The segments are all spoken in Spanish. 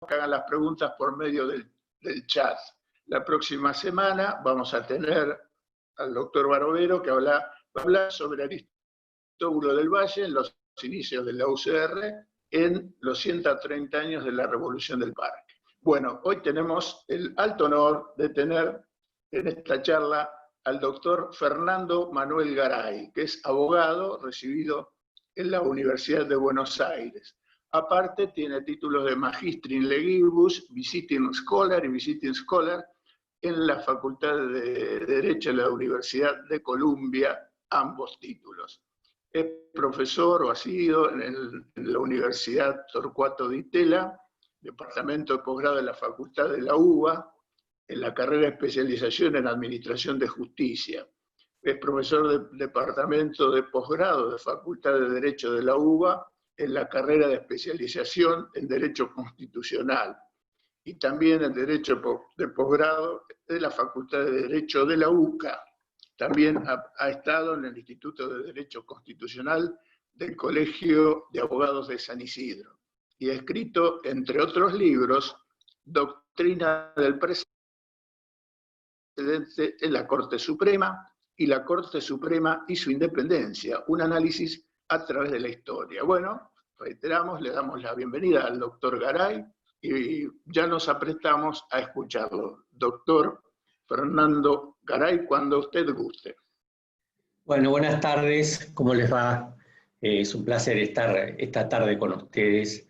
que hagan las preguntas por medio del chat. La próxima semana vamos a tener al doctor Barovero que va a hablar sobre Aristóbulo del Valle en los inicios de la UCR en los 130 años de la Revolución del Parque. Bueno, hoy tenemos el alto honor de tener en esta charla al doctor Fernando Manuel Garay, que es abogado recibido en la Universidad de Buenos Aires. Aparte, tiene títulos de Magistri in Legibus, Visiting Scholar y Visiting Scholar en la Facultad de Derecho de la Universidad de Columbia, ambos títulos. Es profesor o ha sido en la Universidad Torcuato Di Tella, Departamento de Posgrado de la Facultad de la UBA, en la carrera de especialización en Administración de Justicia. Es profesor del Departamento de Posgrado de Facultad de Derecho de la UBA, en la carrera de especialización en Derecho Constitucional. Y también en Derecho de Posgrado de la Facultad de Derecho de la UCA. También ha estado en el Instituto de Derecho Constitucional del Colegio de Abogados de San Isidro. Y ha escrito, entre otros libros, Doctrina del Precedente en la Corte Suprema y la Corte Suprema y su independencia, un análisis a través de la historia. Bueno, reiteramos, le damos la bienvenida al doctor Garay y ya nos aprestamos a escucharlo. Doctor Fernando Garay, cuando usted guste. Bueno, buenas tardes, ¿cómo les va? Es un placer estar esta tarde con ustedes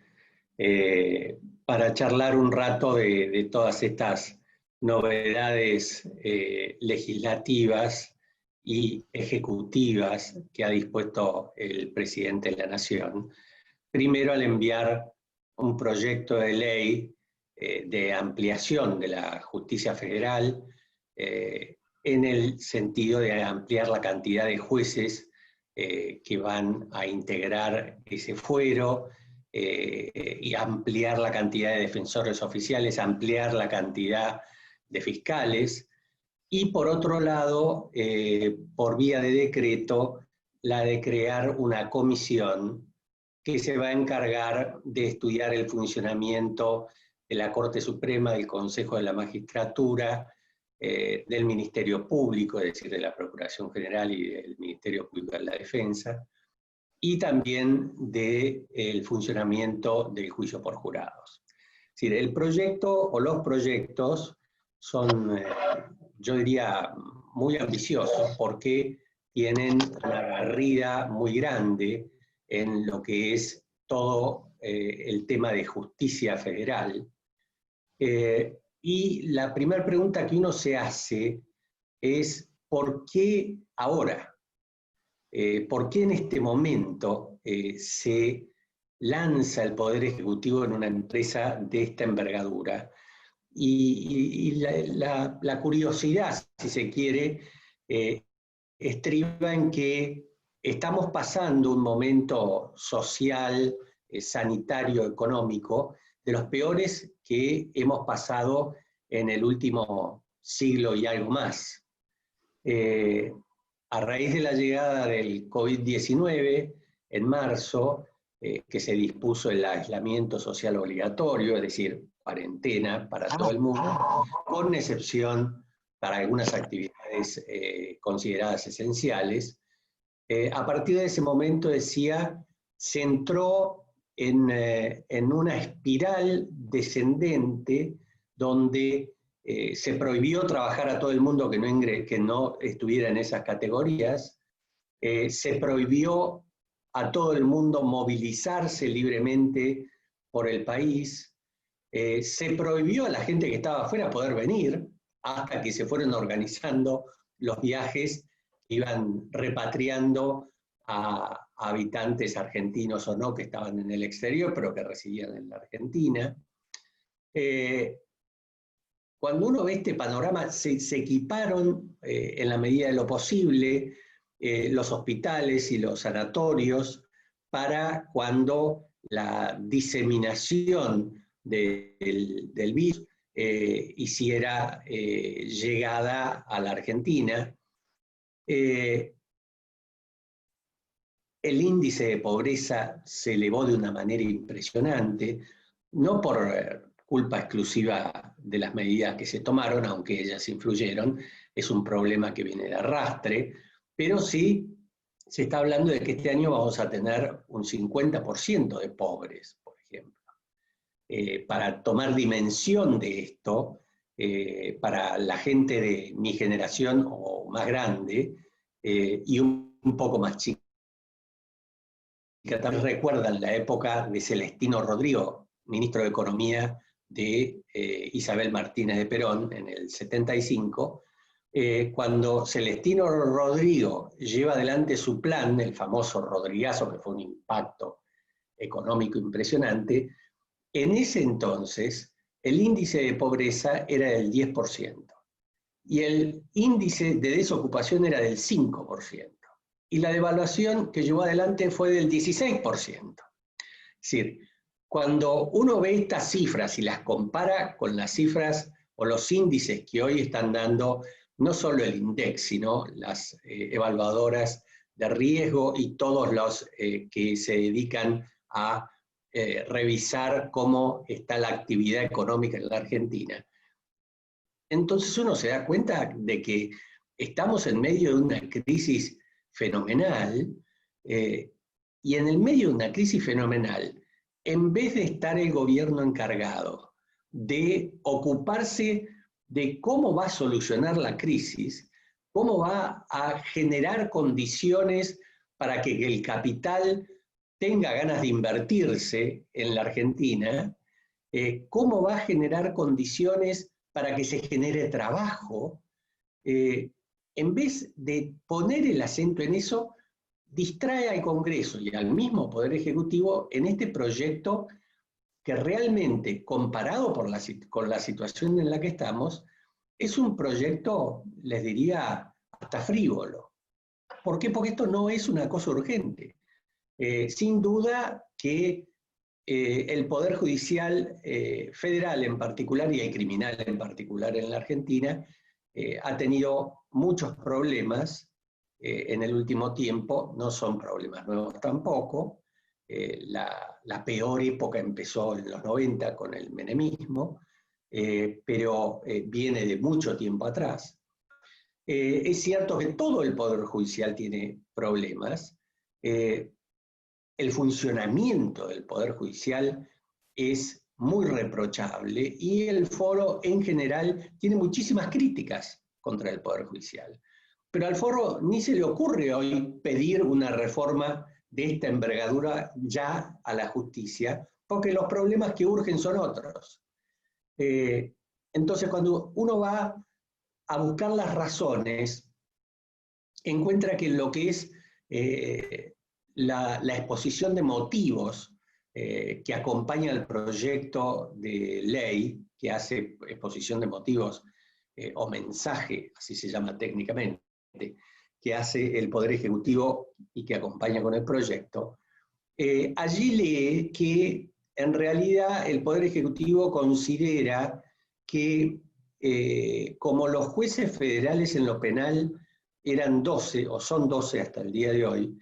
para charlar un rato de todas estas novedades legislativas y ejecutivas que ha dispuesto el presidente de la Nación. Primero, al enviar un proyecto de ley de ampliación de la justicia federal en el sentido de ampliar la cantidad de jueces que van a integrar ese fuero y ampliar la cantidad de defensores oficiales, ampliar la cantidad de fiscales, y por otro lado, por vía de decreto, la de crear una comisión que se va a encargar de estudiar el funcionamiento de la Corte Suprema, del Consejo de la Magistratura, del Ministerio Público, es decir, de la Procuración General y del Ministerio Público de la Defensa, y también del funcionamiento del juicio por jurados. Es decir, el proyecto o los proyectos son, yo diría, muy ambiciosos porque tienen una barrida muy grande en lo que es todo el tema de justicia federal. Y la primera pregunta que uno se hace es ¿por qué ahora? ¿Por qué en este momento se lanza el Poder Ejecutivo en una empresa de esta envergadura? Y la curiosidad, si se quiere, estriba en que estamos pasando un momento social, sanitario, económico, de los peores que hemos pasado en el último siglo y algo más. A raíz de la llegada del COVID-19, en marzo, que se dispuso el aislamiento social obligatorio, es decir, cuarentena para todo el mundo, con excepción para algunas actividades consideradas esenciales, a partir de ese momento, decía, se entró en una espiral descendente donde se prohibió trabajar a todo el mundo que no estuviera en esas categorías, se prohibió a todo el mundo movilizarse libremente por el país, se prohibió a la gente que estaba afuera poder venir, hasta que se fueron organizando los viajes que iban repatriando a habitantes argentinos o no que estaban en el exterior, pero que residían en la Argentina. Cuando uno ve este panorama, se equiparon en la medida de lo posible los hospitales y los sanatorios para cuando la diseminación del virus hiciera llegada a la Argentina. El índice de pobreza se elevó de una manera impresionante, no por culpa exclusiva de las medidas que se tomaron, aunque ellas influyeron, es un problema que viene de arrastre, pero sí se está hablando de que este año vamos a tener un 50% de pobres, por ejemplo. Para tomar dimensión de esto, para la gente de mi generación o más grande, y un poco más chica, también recuerdan la época de Celestino Rodrigo, ministro de Economía de Isabel Martínez de Perón en el 75, cuando Celestino Rodrigo lleva adelante su plan, el famoso Rodrigazo, que fue un impacto económico impresionante, en ese entonces el índice de pobreza era del 10% y el índice de desocupación era del 5%. Y la devaluación que llevó adelante fue del 16%. Es decir, cuando uno ve estas cifras y las compara con las cifras o los índices que hoy están dando no solo el INDEC, sino las evaluadoras de riesgo y todos los que se dedican a revisar cómo está la actividad económica en la Argentina, entonces uno se da cuenta de que estamos en medio de una crisis fenomenal, y en el medio de una crisis fenomenal, en vez de estar el gobierno encargado de ocuparse de cómo va a solucionar la crisis, cómo va a generar condiciones para que el capital tenga ganas de invertirse en la Argentina, cómo va a generar condiciones para que se genere trabajo, en vez de poner el acento en eso, distrae al Congreso y al mismo Poder Ejecutivo en este proyecto que realmente, comparado con la situación en la que estamos, es un proyecto, les diría, hasta frívolo. ¿Por qué? Porque esto no es una cosa urgente. Sin duda que el Poder Judicial federal en particular y el criminal en particular en la Argentina ha tenido muchos problemas en el último tiempo, no son problemas nuevos tampoco. La peor época empezó en los 90 con el menemismo, pero viene de mucho tiempo atrás. Es cierto que todo el Poder Judicial tiene problemas. El funcionamiento del Poder Judicial es muy reprochable y el foro en general tiene muchísimas críticas contra el Poder Judicial. Pero al foro ni se le ocurre hoy pedir una reforma de esta envergadura ya a la justicia, porque los problemas que urgen son otros. Entonces, cuando uno va a buscar las razones, encuentra que lo que es la exposición de motivos que acompaña al proyecto de ley, que hace exposición de motivos o mensaje, así se llama técnicamente, que hace el Poder Ejecutivo y que acompaña con el proyecto, allí lee que en realidad el Poder Ejecutivo considera que como los jueces federales en lo penal eran 12, o son 12 hasta el día de hoy,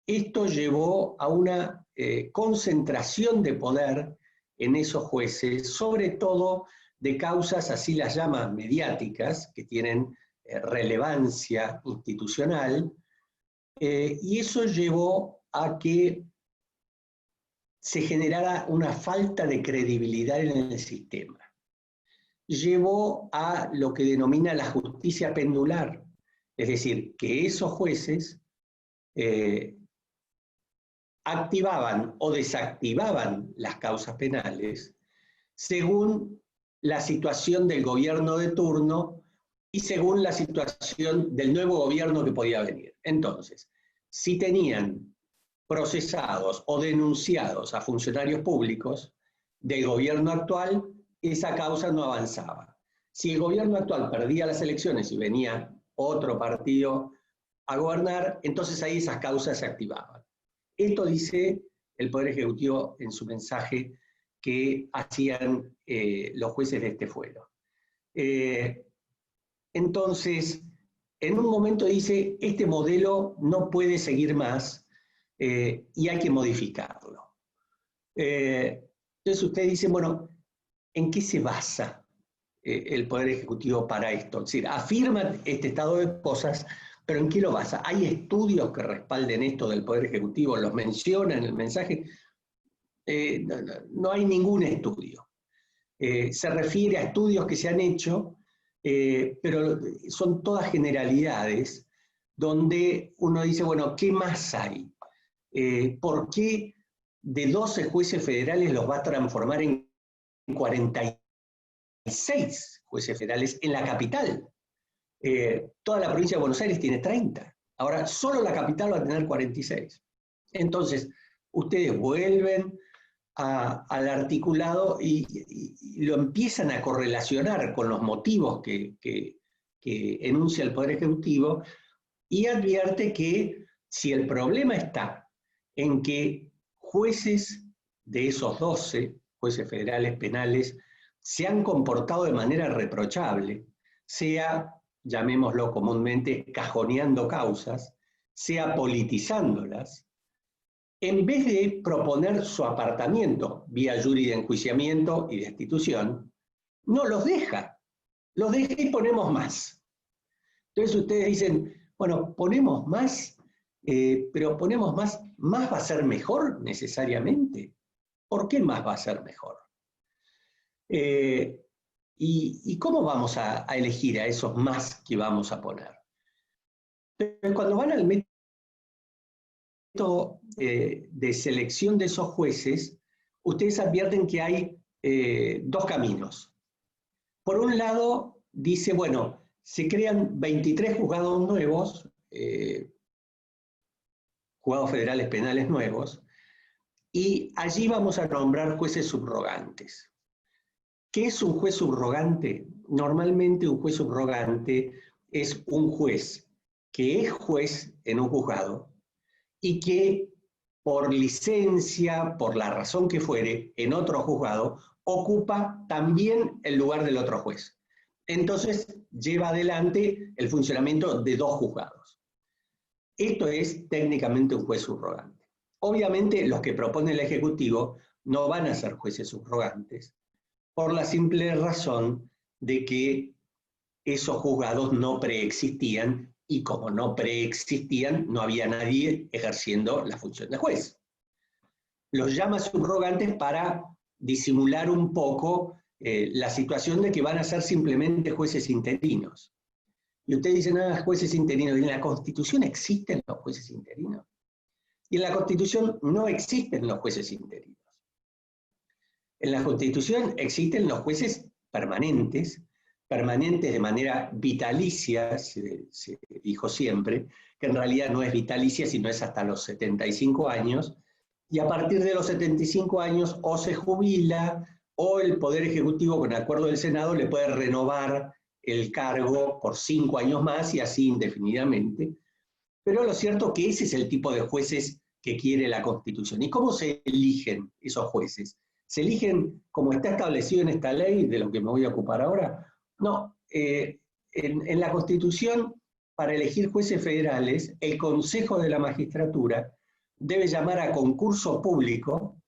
esto llevó a una concentración de poder en esos jueces, sobre todo de causas, así las llama, mediáticas, que tienen relevancia institucional, y eso llevó a que se generara una falta de credibilidad en el sistema. Llevó a lo que denomina la justicia pendular, es decir, que esos jueces activaban o desactivaban las causas penales según la situación del gobierno de turno y según la situación del nuevo gobierno que podía venir. Entonces, si tenían procesados o denunciados a funcionarios públicos del gobierno actual, esa causa no avanzaba. Si el gobierno actual perdía las elecciones y venía otro partido a gobernar, entonces ahí esas causas se activaban. Esto dice el Poder Ejecutivo en su mensaje que hacían los jueces de este fuero. Entonces, en un momento dice, este modelo no puede seguir más y hay que modificarlo. Entonces usted dice, bueno, ¿en qué se basa el Poder Ejecutivo para esto? Es decir, afirma este estado de cosas, pero ¿en qué lo basa? ¿Hay estudios que respalden esto del Poder Ejecutivo? ¿Los menciona en el mensaje? No hay ningún estudio. Se refiere a estudios que se han hecho, pero son todas generalidades, donde uno dice, bueno, ¿qué más hay? ¿Por qué de 12 jueces federales los va a transformar en 46 jueces federales en la capital? Toda la provincia de Buenos Aires tiene 30. Ahora, solo la capital va a tener 46. Entonces, ustedes vuelven al articulado y lo empiezan a correlacionar con los motivos que enuncia el Poder Ejecutivo, y advierte que si el problema está en que jueces de esos 12, jueces federales penales, se han comportado de manera reprochable, sea, llamémoslo comúnmente, cajoneando causas, sea politizándolas, en vez de proponer su apartamiento vía jury de enjuiciamiento y destitución, no los deja y ponemos más. Entonces ustedes dicen, bueno, ponemos más, pero ponemos más va a ser mejor necesariamente. ¿Por qué más va a ser mejor? ¿Y cómo vamos a elegir a esos más que vamos a poner? Entonces, cuando van al método de selección de esos jueces, ustedes advierten que hay dos caminos. Por un lado, dice, bueno, se crean 23 juzgados nuevos, juzgados federales penales nuevos, y allí vamos a nombrar jueces subrogantes. ¿Qué es un juez subrogante? Normalmente un juez subrogante es un juez que es juez en un juzgado y que por licencia, por la razón que fuere, en otro juzgado, ocupa también el lugar del otro juez. Entonces lleva adelante el funcionamiento de dos juzgados. Esto es técnicamente un juez subrogante. Obviamente los que propone el Ejecutivo no van a ser jueces subrogantes, por la simple razón de que esos juzgados no preexistían, y como no preexistían, no había nadie ejerciendo la función de juez. Los llama subrogantes para disimular un poco la situación de que van a ser simplemente jueces interinos. Y ustedes dicen, jueces interinos. ¿Y en la Constitución existen los jueces interinos? Y en la Constitución no existen los jueces interinos. En la Constitución existen los jueces permanentes de manera vitalicia, se dijo siempre, que en realidad no es vitalicia, sino es hasta los 75 años, y a partir de los 75 años o se jubila, o el Poder Ejecutivo, con acuerdo del Senado, le puede renovar el cargo por 5 años más y así indefinidamente. Pero lo cierto es que ese es el tipo de jueces que quiere la Constitución. ¿Y cómo se eligen esos jueces? ¿Se eligen como está establecido en esta ley, de lo que me voy a ocupar ahora? No, en la Constitución, para elegir jueces federales, el Consejo de la Magistratura debe llamar a concurso público,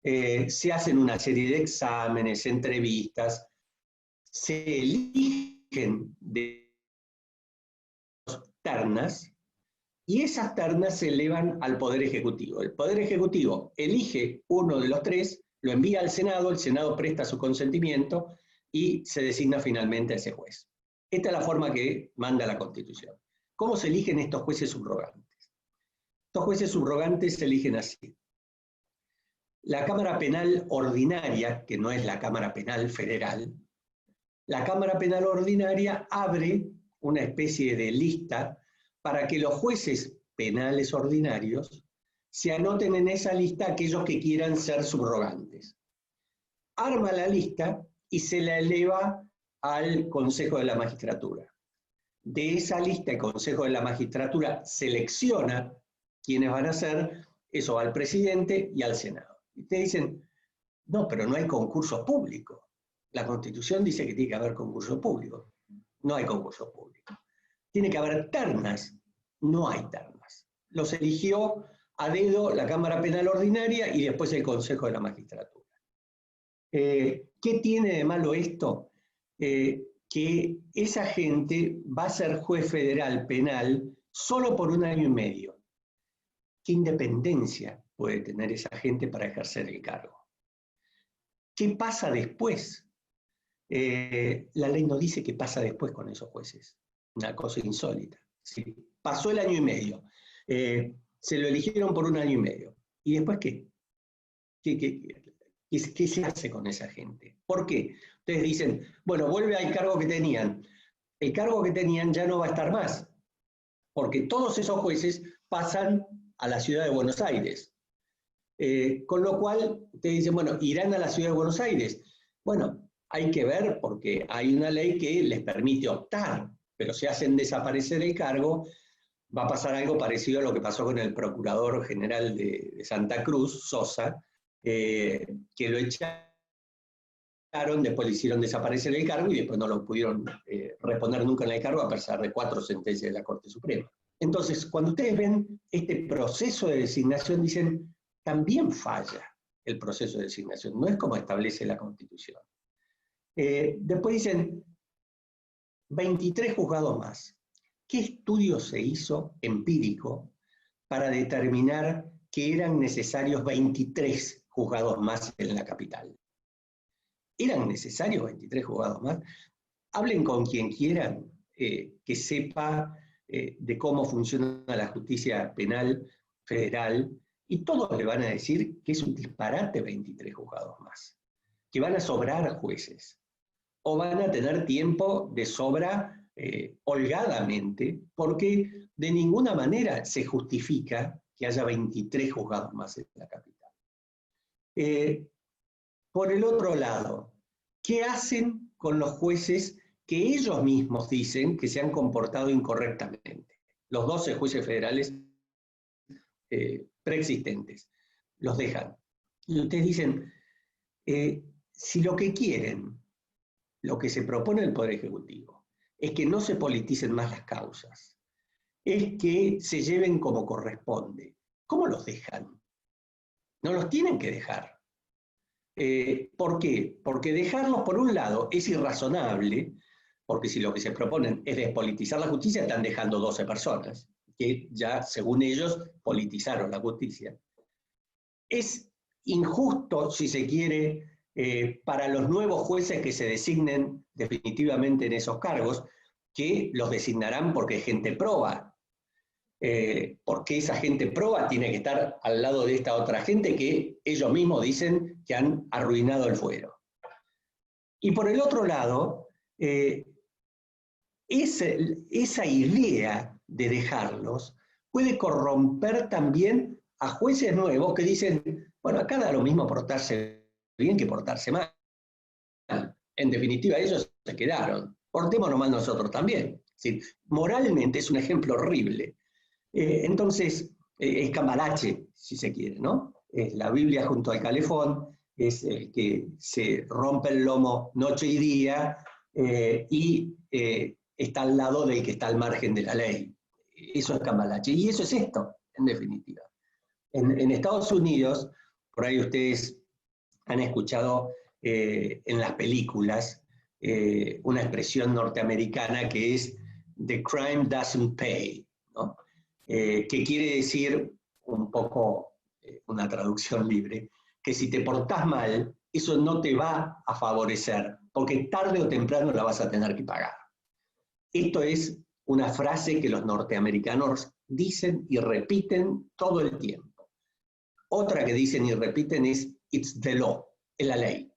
se hacen una serie de exámenes, entrevistas, se eligen de ternas, y esas ternas se elevan al Poder Ejecutivo. El Poder Ejecutivo elige uno de los tres, lo envía al Senado, el Senado presta su consentimiento y se designa finalmente a ese juez. Esta es la forma que manda la Constitución. ¿Cómo se eligen estos jueces subrogantes? Estos jueces subrogantes se eligen así. La Cámara Penal Ordinaria, que no es la Cámara Penal Federal, la Cámara Penal Ordinaria abre una especie de lista para que los jueces penales ordinarios se anoten en esa lista aquellos que quieran ser subrogantes. Arma la lista y se la eleva al Consejo de la Magistratura. De esa lista, el Consejo de la Magistratura selecciona quiénes van a ser, eso va al presidente y al Senado. Y ustedes dicen, no, pero no hay concurso público. La Constitución dice que tiene que haber concurso público. No hay concurso público. Tiene que haber ternas. No hay ternas. Los eligió a dedo la Cámara Penal Ordinaria y después el Consejo de la Magistratura. ¿Qué tiene de malo esto? Que esa gente va a ser juez federal penal solo por 1 año y medio. ¿Qué independencia puede tener esa gente para ejercer el cargo? ¿Qué pasa después? La ley no dice qué pasa después con esos jueces. Una cosa insólita. ¿Sí? Pasó el año y medio. Se lo eligieron por 1 año y medio. ¿Y después qué? ¿Qué se hace con esa gente? ¿Por qué? Ustedes dicen, bueno, vuelve al cargo que tenían. El cargo que tenían ya no va a estar más, porque todos esos jueces pasan a la ciudad de Buenos Aires. Con lo cual, ustedes dicen, bueno, irán a la ciudad de Buenos Aires. Bueno, hay que ver, porque hay una ley que les permite optar, pero si hacen desaparecer el cargo, va a pasar algo parecido a lo que pasó con el Procurador General de Santa Cruz, Sosa, que lo echaron, después le hicieron desaparecer el cargo y después no lo pudieron reponer nunca en el cargo a pesar de 4 sentencias de la Corte Suprema. Entonces, cuando ustedes ven este proceso de designación, dicen, también falla el proceso de designación, no es como establece la Constitución. Después dicen, 23 juzgados más. ¿Qué estudio se hizo empírico para determinar que eran necesarios 23 juzgados más en la capital? ¿Eran necesarios 23 juzgados más? Hablen con quien quieran que sepa de cómo funciona la justicia penal federal y todos le van a decir que es un disparate 23 juzgados más, que van a sobrar jueces o van a tener tiempo de sobra holgadamente, porque de ninguna manera se justifica que haya 23 juzgados más en la capital. Por el otro lado, ¿qué hacen con los jueces que ellos mismos dicen que se han comportado incorrectamente? Los 12 jueces federales preexistentes. Los dejan. Y ustedes dicen, si lo que quieren, lo que se propone el Poder Ejecutivo, es que no se politicen más las causas, es que se lleven como corresponde, ¿cómo los dejan? No los tienen que dejar. ¿Por qué? Porque dejarlos por un lado es irrazonable, porque si lo que se proponen es despolitizar la justicia, están dejando 12 personas, que ya, según ellos, politizaron la justicia. Es injusto, si se quiere, para los nuevos jueces que se designen definitivamente en esos cargos, que los designarán porque es gente proba, porque esa gente proba tiene que estar al lado de esta otra gente que ellos mismos dicen que han arruinado el fuero. Y por el otro lado, esa idea de dejarlos puede corromper también a jueces nuevos que dicen, bueno, acá da lo mismo portarse bien que portarse mal. En definitiva, ellos se quedaron. Portémonos mal nosotros también. Es decir, moralmente es un ejemplo horrible. Entonces, es cambalache, si se quiere, ¿no? Es la Biblia junto al calefón, es el que se rompe el lomo noche y día y está al lado del que está al margen de la ley. Eso es cambalache. Y eso es esto, en definitiva. En Estados Unidos, por ahí ustedes han escuchado en las películas una expresión norteamericana que es "the crime doesn't pay", ¿no? Que quiere decir, un poco una traducción libre, que si te portás mal, eso no te va a favorecer, porque tarde o temprano la vas a tener que pagar. Esto es una frase que los norteamericanos dicen y repiten todo el tiempo. Otra que dicen y repiten es "it's the law", es la ley.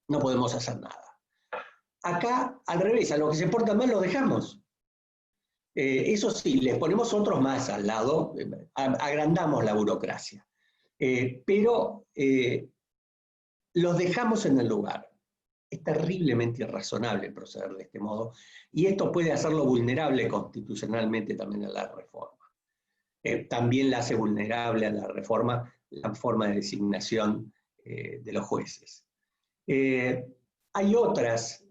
No podemos hacer nada. Acá, al revés, a los que se portan mal los dejamos. Eso sí, les ponemos otros más al lado, agrandamos la burocracia. Pero los dejamos en el lugar. Es terriblemente irrazonable proceder de este modo, y esto puede hacerlo vulnerable constitucionalmente también a la reforma. También la hace vulnerable a la reforma la forma de designación de los jueces. Hay otras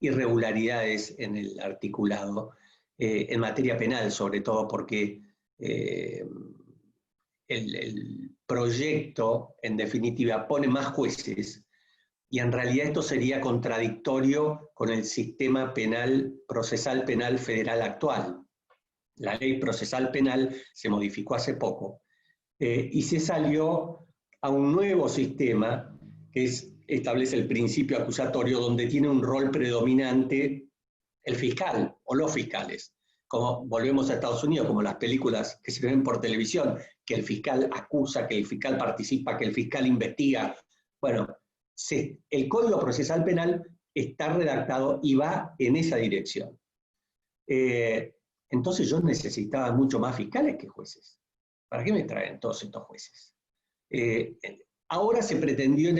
irregularidades en el articulado, en materia penal sobre todo, porque el proyecto, en definitiva, pone más jueces, y en realidad esto sería contradictorio con el sistema penal, procesal penal federal actual. La ley procesal penal se modificó hace poco, y se salió a un nuevo sistema que establece el principio acusatorio, donde tiene un rol predominante el fiscal o los fiscales. Como volvemos a Estados Unidos, como las películas que se ven por televisión, que el fiscal acusa, que el fiscal participa, que el fiscal investiga. Bueno, el Código Procesal Penal está redactado y va en esa dirección. Entonces yo necesitaba mucho más fiscales que jueces. ¿Para qué me traen todos estos jueces? Ahora se pretendió en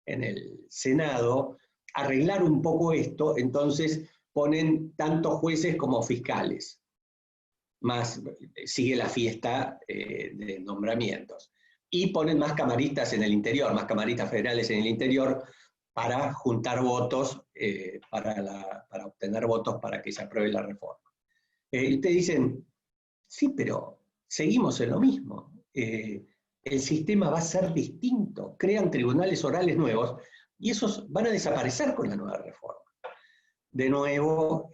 el Senado arreglar un poco esto, entonces ponen tantos jueces como fiscales, más sigue la fiesta de nombramientos, y ponen más camaristas en el interior, más camaristas federales en el interior, para juntar votos, para obtener votos para que se apruebe la reforma. Y te dicen, sí, pero seguimos en lo mismo. El sistema va a ser distinto. Crean tribunales orales nuevos y esos van a desaparecer con la nueva reforma. De nuevo,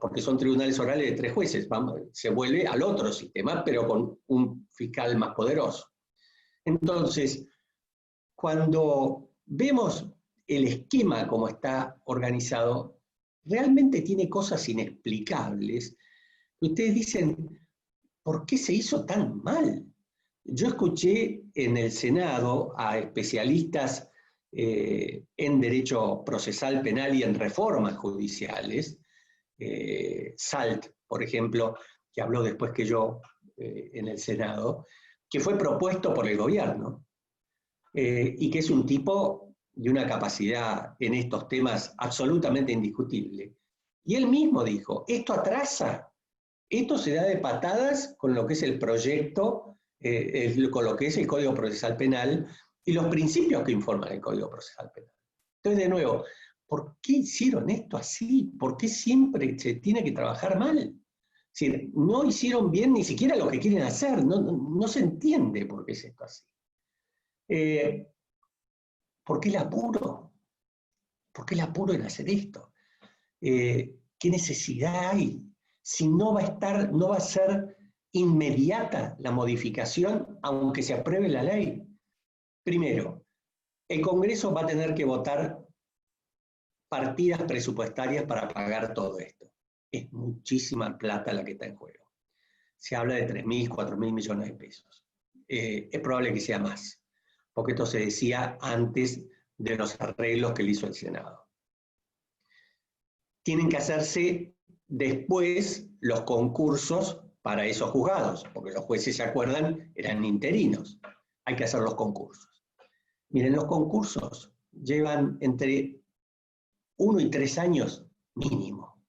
porque son tribunales orales de 3 jueces, se vuelve al otro sistema, pero con un fiscal más poderoso. Entonces, cuando vemos el esquema como está organizado, realmente tiene cosas inexplicables. Ustedes dicen, ¿por qué se hizo tan mal? Yo escuché en el Senado a especialistas en derecho procesal penal y en reformas judiciales, Salt, por ejemplo, que habló después que yo en el Senado, que fue propuesto por el gobierno, y que es un tipo de una capacidad en estos temas absolutamente indiscutible. Y él mismo dijo, esto atrasa, esto se da de patadas con lo que es el proyecto, con lo que es el Código Procesal Penal y los principios que informan el Código Procesal Penal. Entonces, de nuevo, ¿por qué hicieron esto así? ¿Por qué siempre se tiene que trabajar mal? Es decir, no hicieron bien ni siquiera lo que quieren hacer, no se entiende por qué es esto así. ¿Por qué el apuro? ¿Por qué el apuro en hacer esto? ¿Qué necesidad hay? Si no va a ser inmediata la modificación, aunque se apruebe la ley. Primero, el Congreso va a tener que votar partidas presupuestarias para pagar todo esto. Es muchísima plata la que está en juego. Se habla de 3.000, 4.000 millones de pesos. Es probable que sea más, porque esto se decía antes de los arreglos que le hizo el Senado. Tienen que hacerse después los concursos para esos juzgados, porque los jueces, ¿se acuerdan?, eran interinos. Hay que hacer los concursos. Miren, los concursos llevan entre 1 y 3 años mínimo,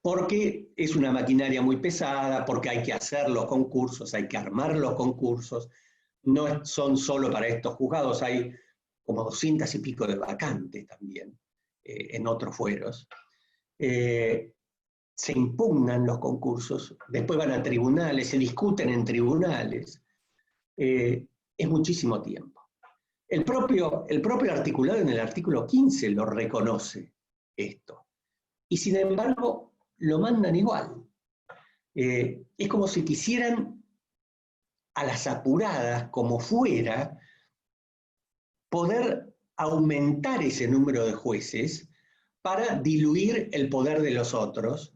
porque es una maquinaria muy pesada, porque hay que hacer los concursos, hay que armar los concursos, no son solo para estos juzgados, hay como 200 y pico de vacantes también en otros fueros. Se impugnan los concursos, después van a tribunales, se discuten en tribunales. Es muchísimo tiempo. El propio articulado en el artículo 15 lo reconoce esto. Y sin embargo, lo mandan igual. Es como si quisieran a las apuradas, como fuera, poder aumentar ese número de jueces para diluir el poder de los otros,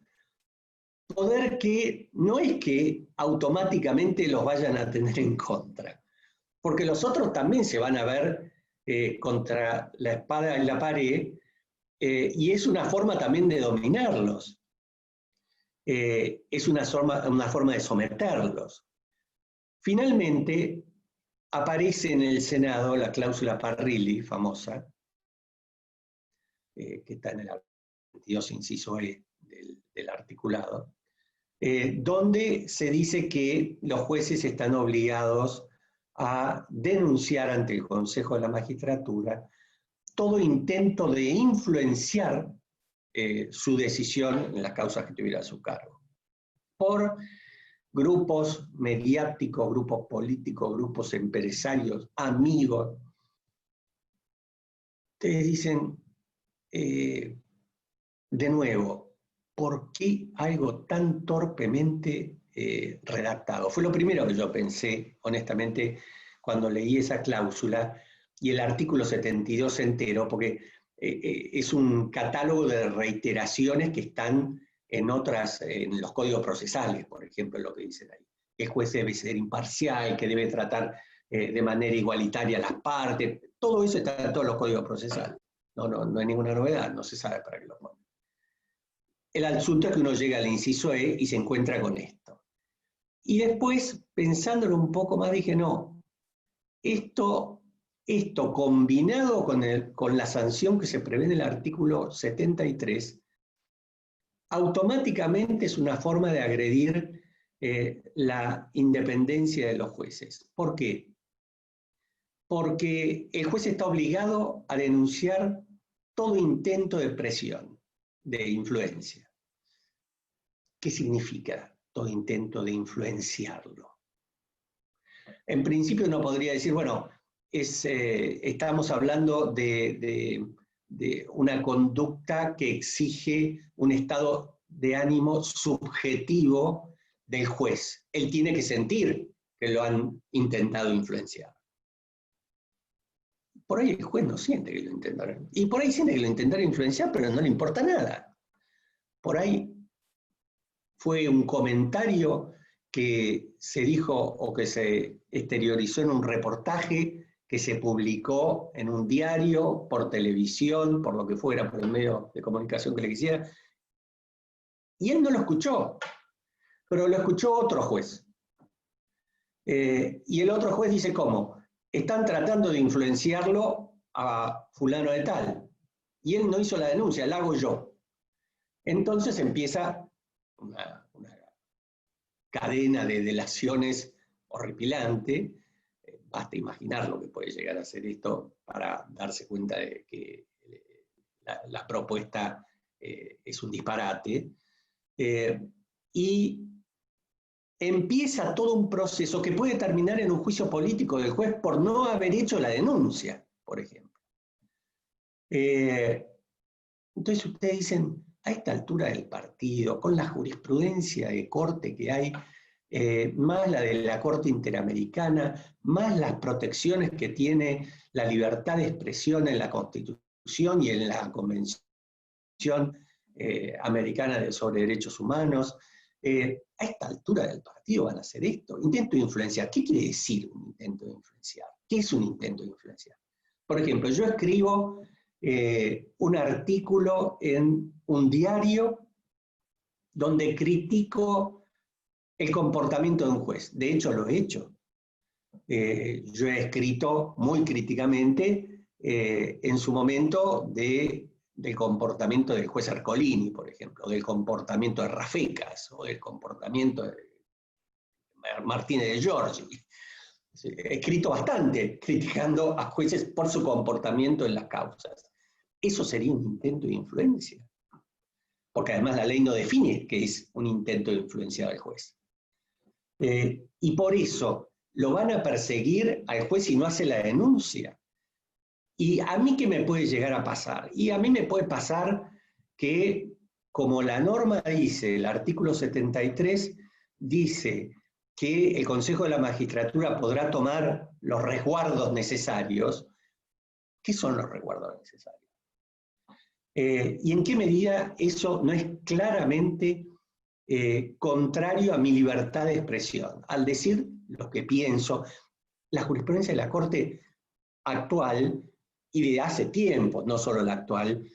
poder que no es que automáticamente los vayan a tener en contra, porque los otros también se van a ver contra la espada en la pared, y es una forma también de dominarlos, es una forma de someterlos. Finalmente, aparece en el Senado la cláusula Parrilli, famosa, que está en el 22 inciso E del articulado, donde se dice que los jueces están obligados a denunciar ante el Consejo de la Magistratura todo intento de grupos mediáticos, grupos políticos, grupos empresarios, amigos, ustedes dicen, de nuevo, ¿por qué algo tan torpemente redactado? Fue lo primero que yo pensé, honestamente, cuando leí esa cláusula y el artículo 72 entero, porque es un catálogo de reiteraciones que están en los códigos procesales, por ejemplo, lo que dicen ahí. El juez debe ser imparcial, que debe tratar de manera igualitaria a las partes, todo eso está en todos los códigos procesales. No hay ninguna novedad, no se sabe para qué lo ponen. El asunto es que uno llega al inciso E y se encuentra con esto. Y después, pensándolo un poco más, dije, no, esto combinado con la sanción que se prevé en el artículo 73, automáticamente es una forma de agredir la independencia de los jueces. ¿Por qué? Porque el juez está obligado a denunciar todo intento de presión, de influencia. ¿Qué significa todo intento de influenciarlo? En principio uno podría decir, bueno, estamos hablando de una conducta que exige un estado de ánimo subjetivo del juez. Él tiene que sentir que lo han intentado influenciar. Por ahí el juez no siente que lo intentaron. Y por ahí siente que lo intentaron influenciar, pero no le importa nada. Por ahí fue un comentario que se dijo o que se exteriorizó en un reportaje que se publicó en un diario, por televisión, por lo que fuera, por el medio de comunicación que le quisiera. Y él no lo escuchó, pero lo escuchó otro juez. Y el otro juez dice, ¿cómo? Están tratando de influenciarlo a fulano de tal. Y él no hizo la denuncia, la hago yo. Entonces empieza una cadena de delaciones horripilante. Basta imaginar lo que puede llegar a ser esto para darse cuenta de que la propuesta es un disparate. Y empieza todo un proceso que puede terminar en un juicio político del juez por no haber hecho la denuncia, por ejemplo. Entonces ustedes dicen, a esta altura del partido, con la jurisprudencia de corte que hay, más la de la Corte Interamericana, más las protecciones que tiene la libertad de expresión en la Constitución y en la Convención Americana sobre Derechos Humanos, a esta altura del partido van a hacer esto. Intento de influenciar. ¿Qué quiere decir un intento de influenciar? ¿Qué es un intento de influenciar? Por ejemplo, yo escribo un artículo en un diario donde critico el comportamiento de un juez. De hecho, lo he hecho. Yo he escrito muy críticamente en su momento del comportamiento del juez Ercolini, por ejemplo, del comportamiento de Rafecas, o del comportamiento de Martínez de Giorgi. He escrito bastante criticando a jueces por su comportamiento en las causas. ¿Eso sería un intento de influencia? Porque además la ley no define qué es un intento de influenciar al juez. Y por eso lo van a perseguir al juez si no hace la denuncia. ¿Y a mí qué me puede llegar a pasar? Y a mí me puede pasar que, como la norma dice, el artículo 73 dice que el Consejo de la Magistratura podrá tomar los resguardos necesarios. ¿Qué son los resguardos necesarios? ¿Y en qué medida eso no es claramente contrario a mi libertad de expresión? Al decir lo que pienso, la jurisprudencia de la Corte actual, y de hace tiempo, no solo la actual,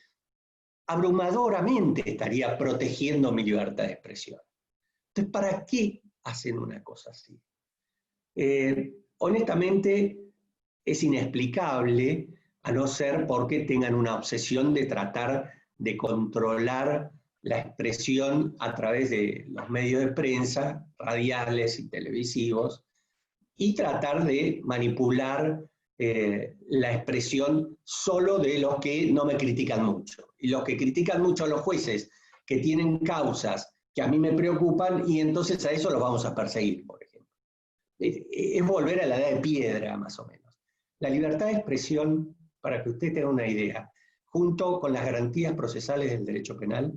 abrumadoramente estaría protegiendo mi libertad de expresión. Entonces, ¿para qué hacen una cosa así? Honestamente, es inexplicable, a no ser porque tengan una obsesión de tratar de controlar la expresión a través de los medios de prensa, radiales y televisivos, y tratar de manipular la expresión solo de los que no me critican mucho. Y los que critican mucho a los jueces, que tienen causas que a mí me preocupan, y entonces a eso los vamos a perseguir, por ejemplo. Es volver a la edad de piedra, más o menos. La libertad de expresión, para que usted tenga una idea, junto con las garantías procesales del derecho penal,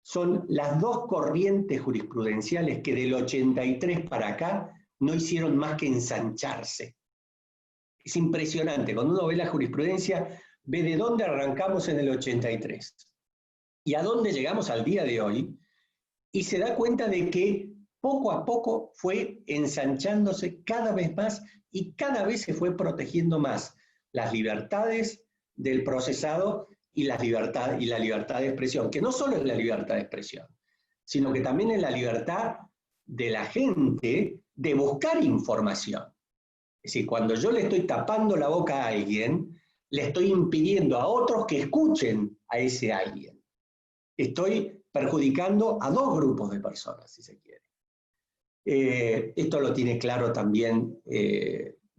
son las dos corrientes jurisprudenciales que del 83 para acá no hicieron más que ensancharse. Es impresionante, cuando uno ve la jurisprudencia, ve de dónde arrancamos en el 83 y a dónde llegamos al día de hoy, y se da cuenta de que poco a poco fue ensanchándose cada vez más y cada vez se fue protegiendo más las libertades del procesado y la libertad de expresión, que no solo es la libertad de expresión, sino que también es la libertad de la gente de buscar información. Es decir, cuando yo le estoy tapando la boca a alguien, le estoy impidiendo a otros que escuchen a ese alguien. Estoy perjudicando a dos grupos de personas, si se quiere. Esto lo tiene claro también,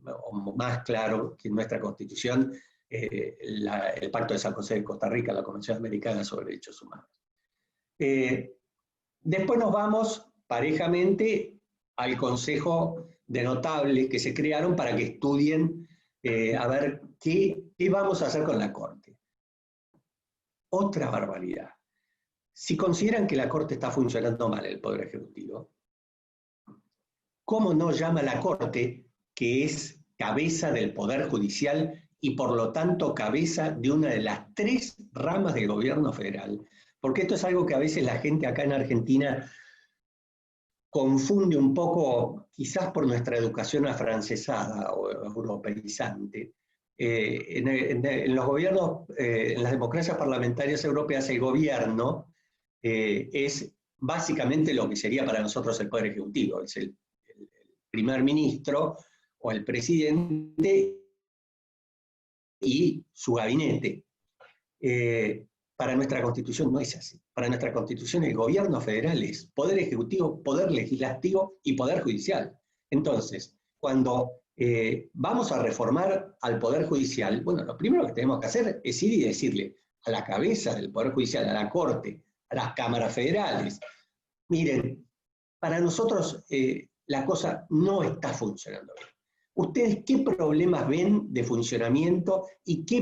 o más claro que en nuestra Constitución, el Pacto de San José de Costa Rica, la Convención Americana sobre Derechos Humanos. Después nos vamos parejamente al Consejo de Notables que se crearon para que estudien a ver qué vamos a hacer con la Corte. Otra barbaridad. Si consideran que la Corte está funcionando mal, el Poder Ejecutivo, ¿cómo no llama a la Corte, que es cabeza del Poder Judicial y por lo tanto cabeza de una de las tres ramas del gobierno federal? Porque esto es algo que a veces la gente acá en Argentina confunde un poco, quizás por nuestra educación afrancesada o europeizante. En los gobiernos, en las democracias parlamentarias europeas, el gobierno es básicamente lo que sería para nosotros el Poder Ejecutivo, es el primer ministro o el presidente y su gabinete. Para nuestra Constitución no es así. Para nuestra Constitución el gobierno federal es Poder Ejecutivo, Poder Legislativo y Poder Judicial. Entonces, cuando vamos a reformar al Poder Judicial, bueno, lo primero que tenemos que hacer es ir y decirle a la cabeza del Poder Judicial, a la Corte, a las cámaras federales, miren, para nosotros la cosa no está funcionando bien. ¿Ustedes qué problemas ven de funcionamiento y en qué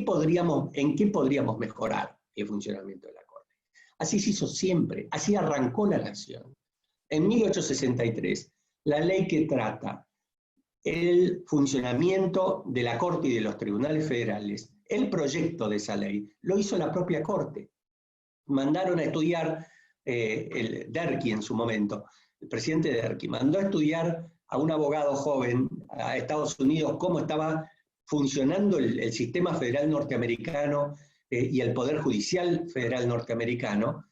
podríamos mejorar el funcionamiento de la Corte? Así se hizo siempre, así arrancó la nación. En 1863, la ley que trata el funcionamiento de la Corte y de los tribunales federales, el proyecto de esa ley lo hizo la propia Corte. Mandaron a estudiar, el Derqui en su momento, el presidente Derqui, mandó a estudiar a un abogado joven a Estados Unidos cómo estaba funcionando el sistema federal norteamericano y el Poder Judicial federal norteamericano,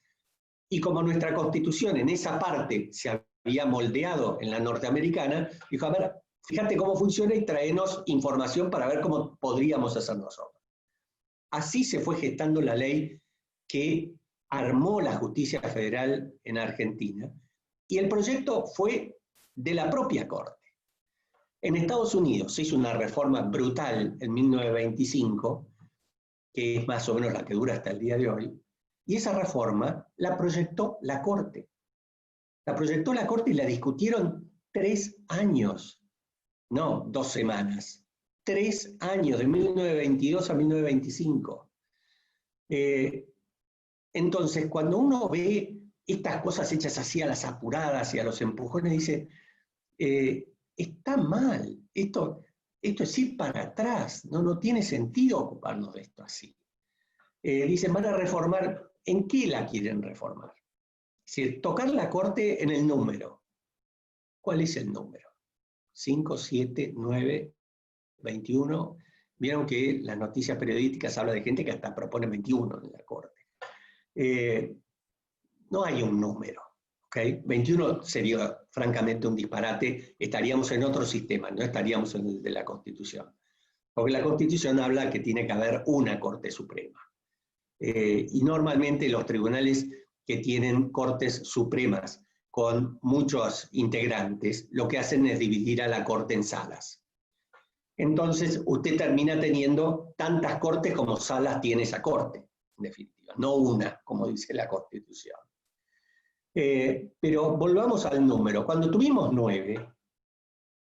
y como nuestra Constitución en esa parte se había moldeado en la norteamericana, dijo, a ver, fíjate cómo funciona y tráenos información para ver cómo podríamos hacer nosotros. Así se fue gestando la ley que armó la justicia federal en Argentina, y el proyecto fue de la propia Corte. En Estados Unidos se hizo una reforma brutal en 1925, que es más o menos la que dura hasta el día de hoy, y esa reforma la proyectó la Corte. La proyectó la Corte y la discutieron 3 años, no 2 semanas, 3 años, de 1922 a 1925. Entonces, cuando uno ve estas cosas hechas así a las apuradas y a los empujones, dice, está mal, esto es ir para atrás, no tiene sentido ocuparnos de esto así. Dicen, van a reformar, ¿en qué la quieren reformar? Es decir, tocar la Corte en el número. ¿Cuál es el número? 5, 7, 9, 21. Vieron que las noticias periodísticas hablan de gente que hasta propone 21 en la Corte. No hay un número, ¿okay? 21 sería francamente un disparate, estaríamos en otro sistema, no estaríamos en el de la Constitución. Porque la Constitución habla que tiene que haber una Corte Suprema. Y normalmente los tribunales que tienen Cortes Supremas con muchos integrantes, lo que hacen es dividir a la Corte en salas. Entonces, usted termina teniendo tantas cortes como salas tiene esa Corte, en definitiva, no una, como dice la Constitución. Pero volvamos al número. Cuando tuvimos 9,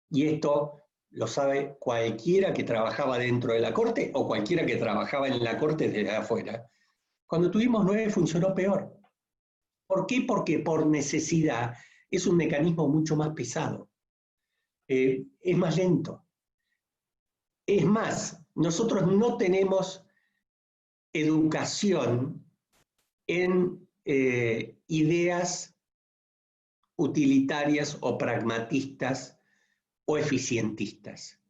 y esto lo sabe cualquiera que trabajaba dentro de la Corte o cualquiera que trabajaba en la Corte desde afuera, cuando tuvimos 9 funcionó peor. ¿Por qué? Porque por necesidad es un mecanismo mucho más pesado, es más lento. Es más, nosotros no tenemos educación en ideas utilitarias o pragmatistas o eficientistas.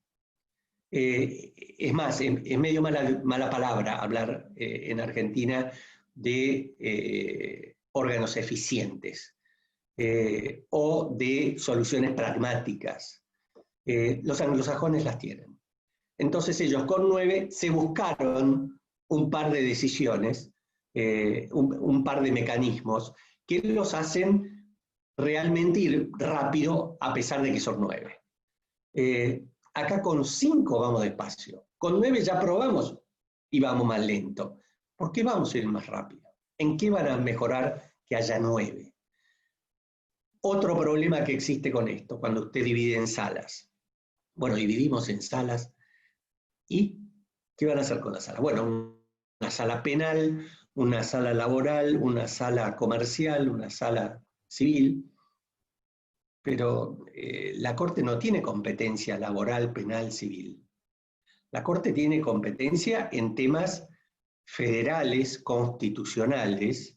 Es más, es medio mala palabra hablar en Argentina de órganos eficientes o de soluciones pragmáticas. Los anglosajones las tienen. Entonces ellos con 9 se buscaron un par de decisiones, un par de mecanismos que los hacen realmente ir rápido a pesar de que son 9. Acá con 5 vamos despacio, con 9 ya probamos y vamos más lento. ¿Por qué vamos a ir más rápido? ¿En qué van a mejorar que haya 9? Otro problema que existe con esto, cuando usted divide en salas. Bueno, dividimos en salas, ¿y qué van a hacer con las salas? Bueno, una sala penal, una sala laboral, una sala comercial, una sala civil, pero la Corte no tiene competencia laboral, penal, civil. La Corte tiene competencia en temas federales, constitucionales,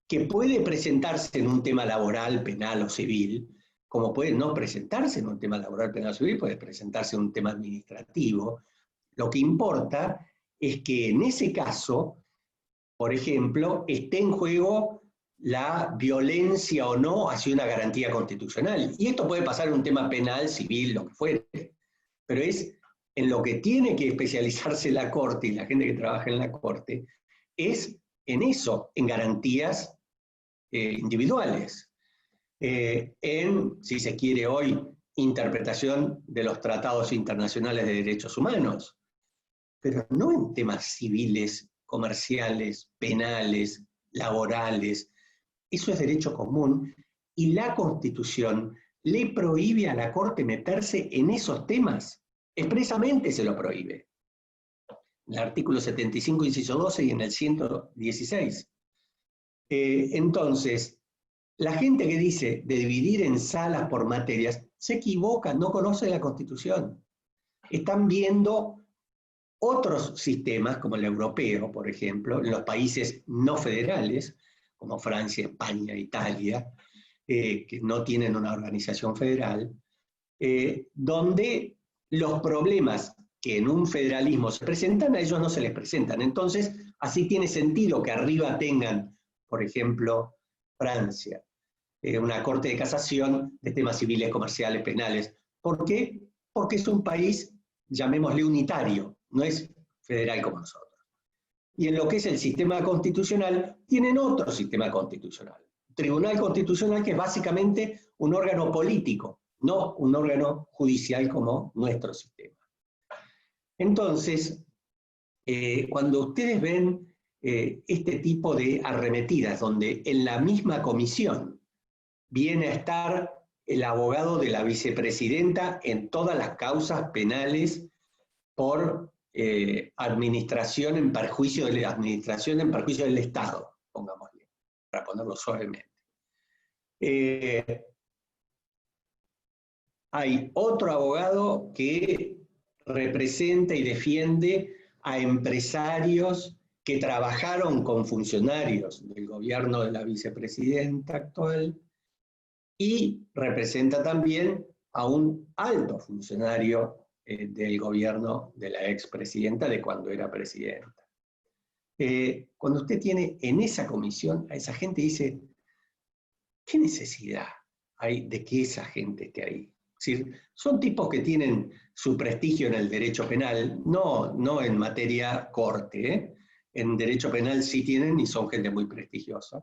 que puede presentarse en un tema laboral, penal o civil, como puede no presentarse en un tema laboral, penal o civil, puede presentarse en un tema administrativo. Lo que importa es que en ese caso, por ejemplo, esté en juego la violencia o no hacia una garantía constitucional. Y esto puede pasar en un tema penal, civil, lo que fuere, pero es en lo que tiene que especializarse la Corte y la gente que trabaja en la Corte, es en eso, en garantías individuales. En, si se quiere hoy, interpretación de los tratados internacionales de derechos humanos, pero no en temas civiles, comerciales, penales, laborales. Eso es derecho común y la Constitución le prohíbe a la Corte meterse en esos temas. Expresamente se lo prohíbe. En el artículo 75, inciso 12 y en el 116. Entonces, la gente que dice de dividir en salas por materias se equivoca, no conoce la Constitución. Están viendo otros sistemas, como el europeo, por ejemplo, en los países no federales, como Francia, España, Italia, que no tienen una organización federal, donde los problemas que en un federalismo se presentan, a ellos no se les presentan. Entonces, así tiene sentido que arriba tengan, por ejemplo, Francia, una corte de casación de temas civiles, comerciales, penales. ¿Por qué? Porque es un país, llamémosle unitario, no es federal como nosotros. Y en lo que es el sistema constitucional, tienen otro sistema constitucional. Tribunal Constitucional, que es básicamente un órgano político, no un órgano judicial como nuestro sistema. Entonces, cuando ustedes ven este tipo de arremetidas, donde en la misma comisión viene a estar el abogado de la vicepresidenta en todas las causas penales por administración en perjuicio del Estado, pongámosle, para ponerlo suavemente. Hay otro abogado que representa y defiende a empresarios que trabajaron con funcionarios del gobierno de la vicepresidenta actual y representa también a un alto funcionario del gobierno de la expresidenta de cuando era presidenta. Cuando usted tiene en esa comisión a esa gente, dice, ¿qué necesidad hay de que esa gente esté ahí? Es decir, son tipos que tienen su prestigio en el derecho penal, no en materia corte, ¿eh? En derecho penal sí tienen y son gente muy prestigiosa.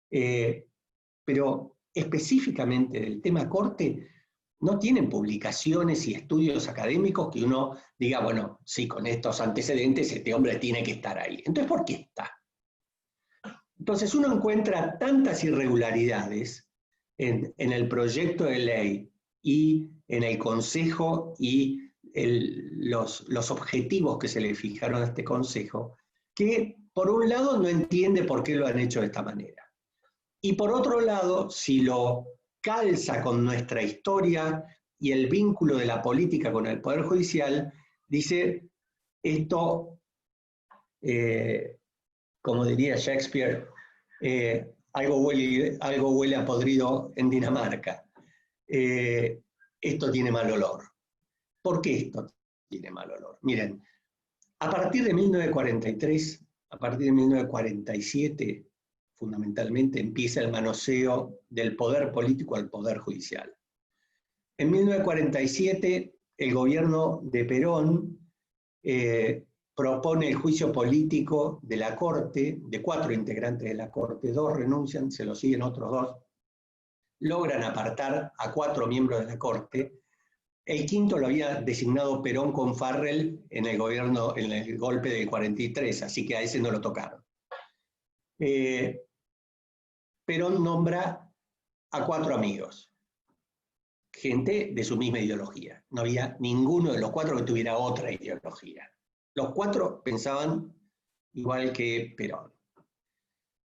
Pero específicamente del tema corte, no tienen publicaciones y estudios académicos que uno diga, bueno, sí, con estos antecedentes este hombre tiene que estar ahí. Entonces, ¿por qué está? Entonces uno encuentra tantas irregularidades en el proyecto de ley y en el Consejo y los objetivos que se le fijaron a este Consejo, que por un lado no entiende por qué lo han hecho de esta manera. Y por otro lado, si lo calza con nuestra historia y el vínculo de la política con el Poder Judicial, dice, esto, como diría Shakespeare, algo huele a podrido en Dinamarca. Esto tiene mal olor. ¿Por qué esto tiene mal olor? Miren, a partir de 1943, a partir de 1947, fundamentalmente empieza el manoseo del poder político al poder judicial. En 1947, el gobierno de Perón propone el juicio político de la Corte, de 4 integrantes de la Corte, 2 renuncian, se lo siguen otros 2, logran apartar a 4 miembros de la Corte. El quinto lo había designado Perón con Farrell en el gobierno, en el golpe del 43, así que a ese no lo tocaron. Perón nombra a 4 amigos, gente de su misma ideología. No había ninguno de los 4 que tuviera otra ideología. Los 4 pensaban igual que Perón.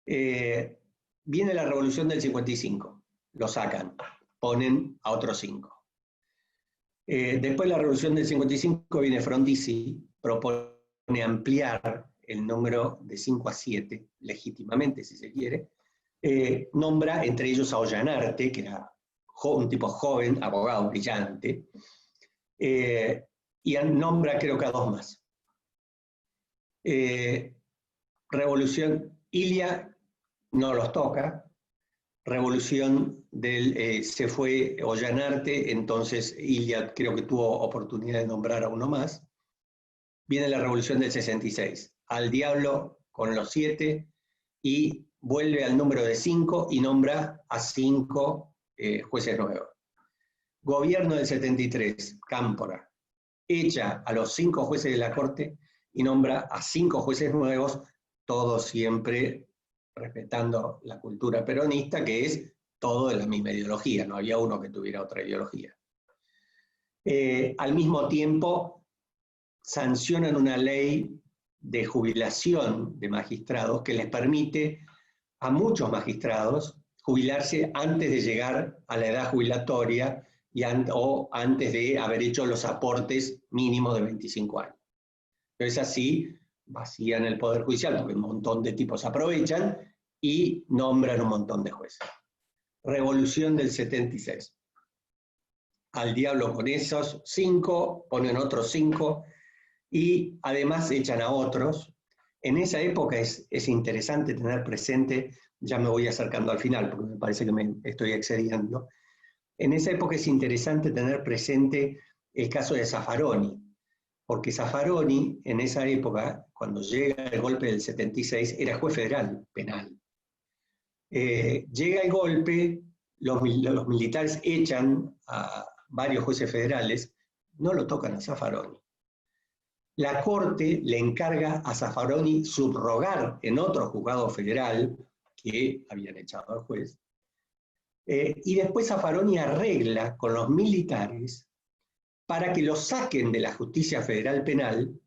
Viene la Revolución del 55, lo sacan, ponen a otros 5. Después de la Revolución del 55 viene Frondizi, propone ampliar el número de 5 a 7, legítimamente si se quiere, nombra entre ellos a Ollanarte, que era un tipo joven, abogado brillante, y nombra creo que a 2 más. Revolución, Ilia no los toca, Revolución se fue Ollanarte, entonces Ilia creo que tuvo oportunidad de nombrar a uno más. Viene la Revolución del 66, al diablo con los 7 y vuelve al número de 5 y nombra a 5 jueces nuevos. Gobierno del 73, Cámpora, echa a los 5 jueces de la Corte y nombra a 5 jueces nuevos, todos siempre respetando la cultura peronista, que es todo de la misma ideología, no había uno que tuviera otra ideología. Al mismo tiempo, sancionan una ley de jubilación de magistrados que les permite a muchos magistrados jubilarse antes de llegar a la edad jubilatoria o antes de haber hecho los aportes mínimos de 25 años. Entonces así vacían el Poder Judicial, porque un montón de tipos aprovechan y nombran un montón de jueces. Revolución del 76. Al diablo con esos 5, ponen otros 5 y además echan a otros. En esa época es interesante tener presente, ya me voy acercando al final porque me parece que me estoy excediendo, en esa época es interesante tener presente el caso de Zaffaroni, porque Zaffaroni en esa época, cuando llega el golpe del 76, era juez federal penal. Llega el golpe, los militares echan a varios jueces federales, no lo tocan a Zaffaroni. La Corte le encarga a Zaffaroni subrogar en otro juzgado federal que habían echado al juez, y después Zaffaroni arregla con los militares para que lo saquen de la justicia federal penal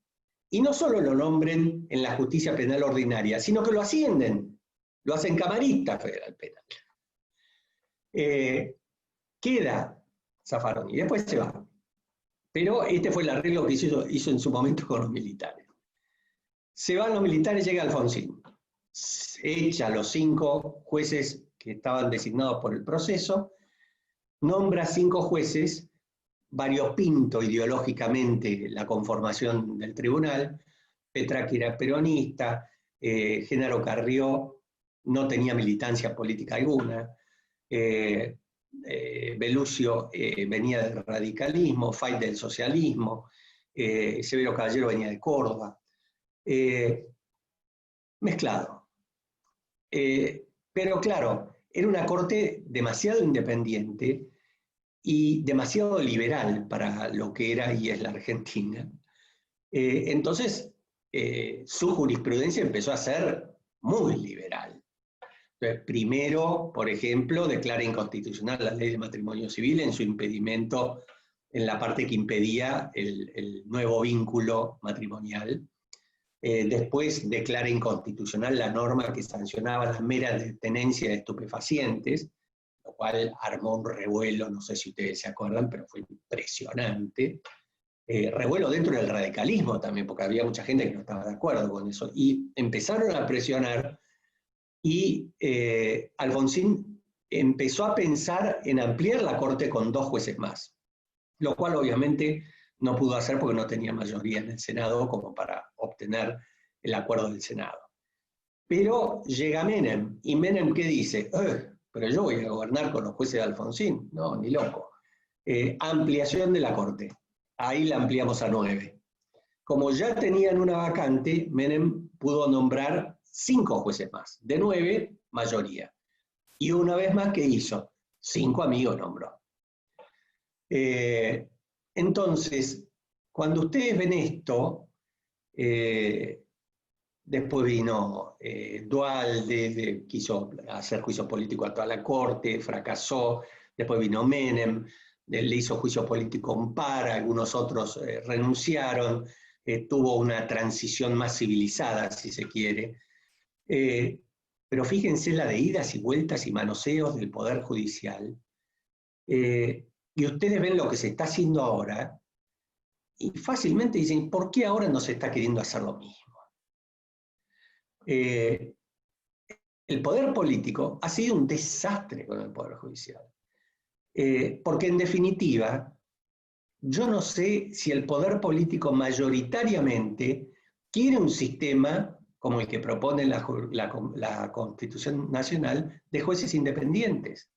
y no solo lo nombren en la justicia penal ordinaria, sino que lo ascienden, lo hacen camarista federal penal. Queda Zaffaroni y después se va. Pero este fue el arreglo que hizo en su momento con los militares. Se van los militares, llega Alfonsín. Echa a los 5 jueces que estaban designados por el proceso, nombra 5 jueces, variopinto ideológicamente la conformación del tribunal. Petraqui era peronista, Genaro Carrió no tenía militancia política alguna, Belluccio venía del radicalismo, Fay del socialismo, Severo Caballero venía de Córdoba, mezclado. Pero claro, era una corte demasiado independiente y demasiado liberal para lo que era y es la Argentina. Entonces, su jurisprudencia empezó a ser muy liberal. Entonces, primero, por ejemplo, declara inconstitucional la ley de matrimonio civil en su impedimento, en la parte que impedía el nuevo vínculo matrimonial. Después declara inconstitucional la norma que sancionaba la mera tenencia de estupefacientes, lo cual armó un revuelo, no sé si ustedes se acuerdan, pero fue impresionante. Revuelo dentro del radicalismo también, porque había mucha gente que no estaba de acuerdo con eso. Y empezaron a presionar, y Alfonsín empezó a pensar en ampliar la Corte con 2 jueces más, lo cual obviamente no pudo hacer porque no tenía mayoría en el Senado como para obtener el acuerdo del Senado. Pero llega Menem, y Menem, ¿qué dice? Pero yo voy a gobernar con los jueces de Alfonsín. No, ni loco. Ampliación de la Corte. Ahí la ampliamos a 9. Como ya tenían una vacante, Menem pudo nombrar 5 jueces más. De 9, mayoría. Y una vez más, ¿qué hizo? 5 amigos nombró. Entonces, cuando ustedes ven esto, después vino Duhalde, quiso hacer juicio político a toda la corte, fracasó. Después vino Menem, le hizo juicio político a un par, algunos otros renunciaron. Tuvo una transición más civilizada, si se quiere. Pero fíjense la de idas y vueltas y manoseos del Poder Judicial. Y ustedes ven lo que se está haciendo ahora, y fácilmente dicen, ¿por qué ahora no se está queriendo hacer lo mismo? El poder político ha sido un desastre con el Poder Judicial. Porque en definitiva, yo no sé si el poder político mayoritariamente quiere un sistema como el que propone la Constitución Nacional, de jueces independientes,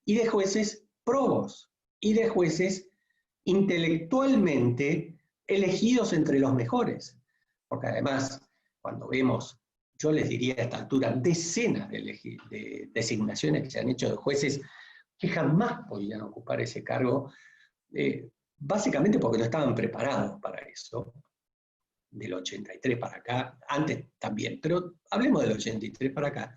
y de jueces probos, y de jueces intelectualmente elegidos entre los mejores. Porque además, cuando vemos, yo les diría a esta altura, decenas de designaciones que se han hecho de jueces que jamás podían ocupar ese cargo, básicamente porque no estaban preparados para eso, del 83 para acá, antes también, pero hablemos del 83 para acá.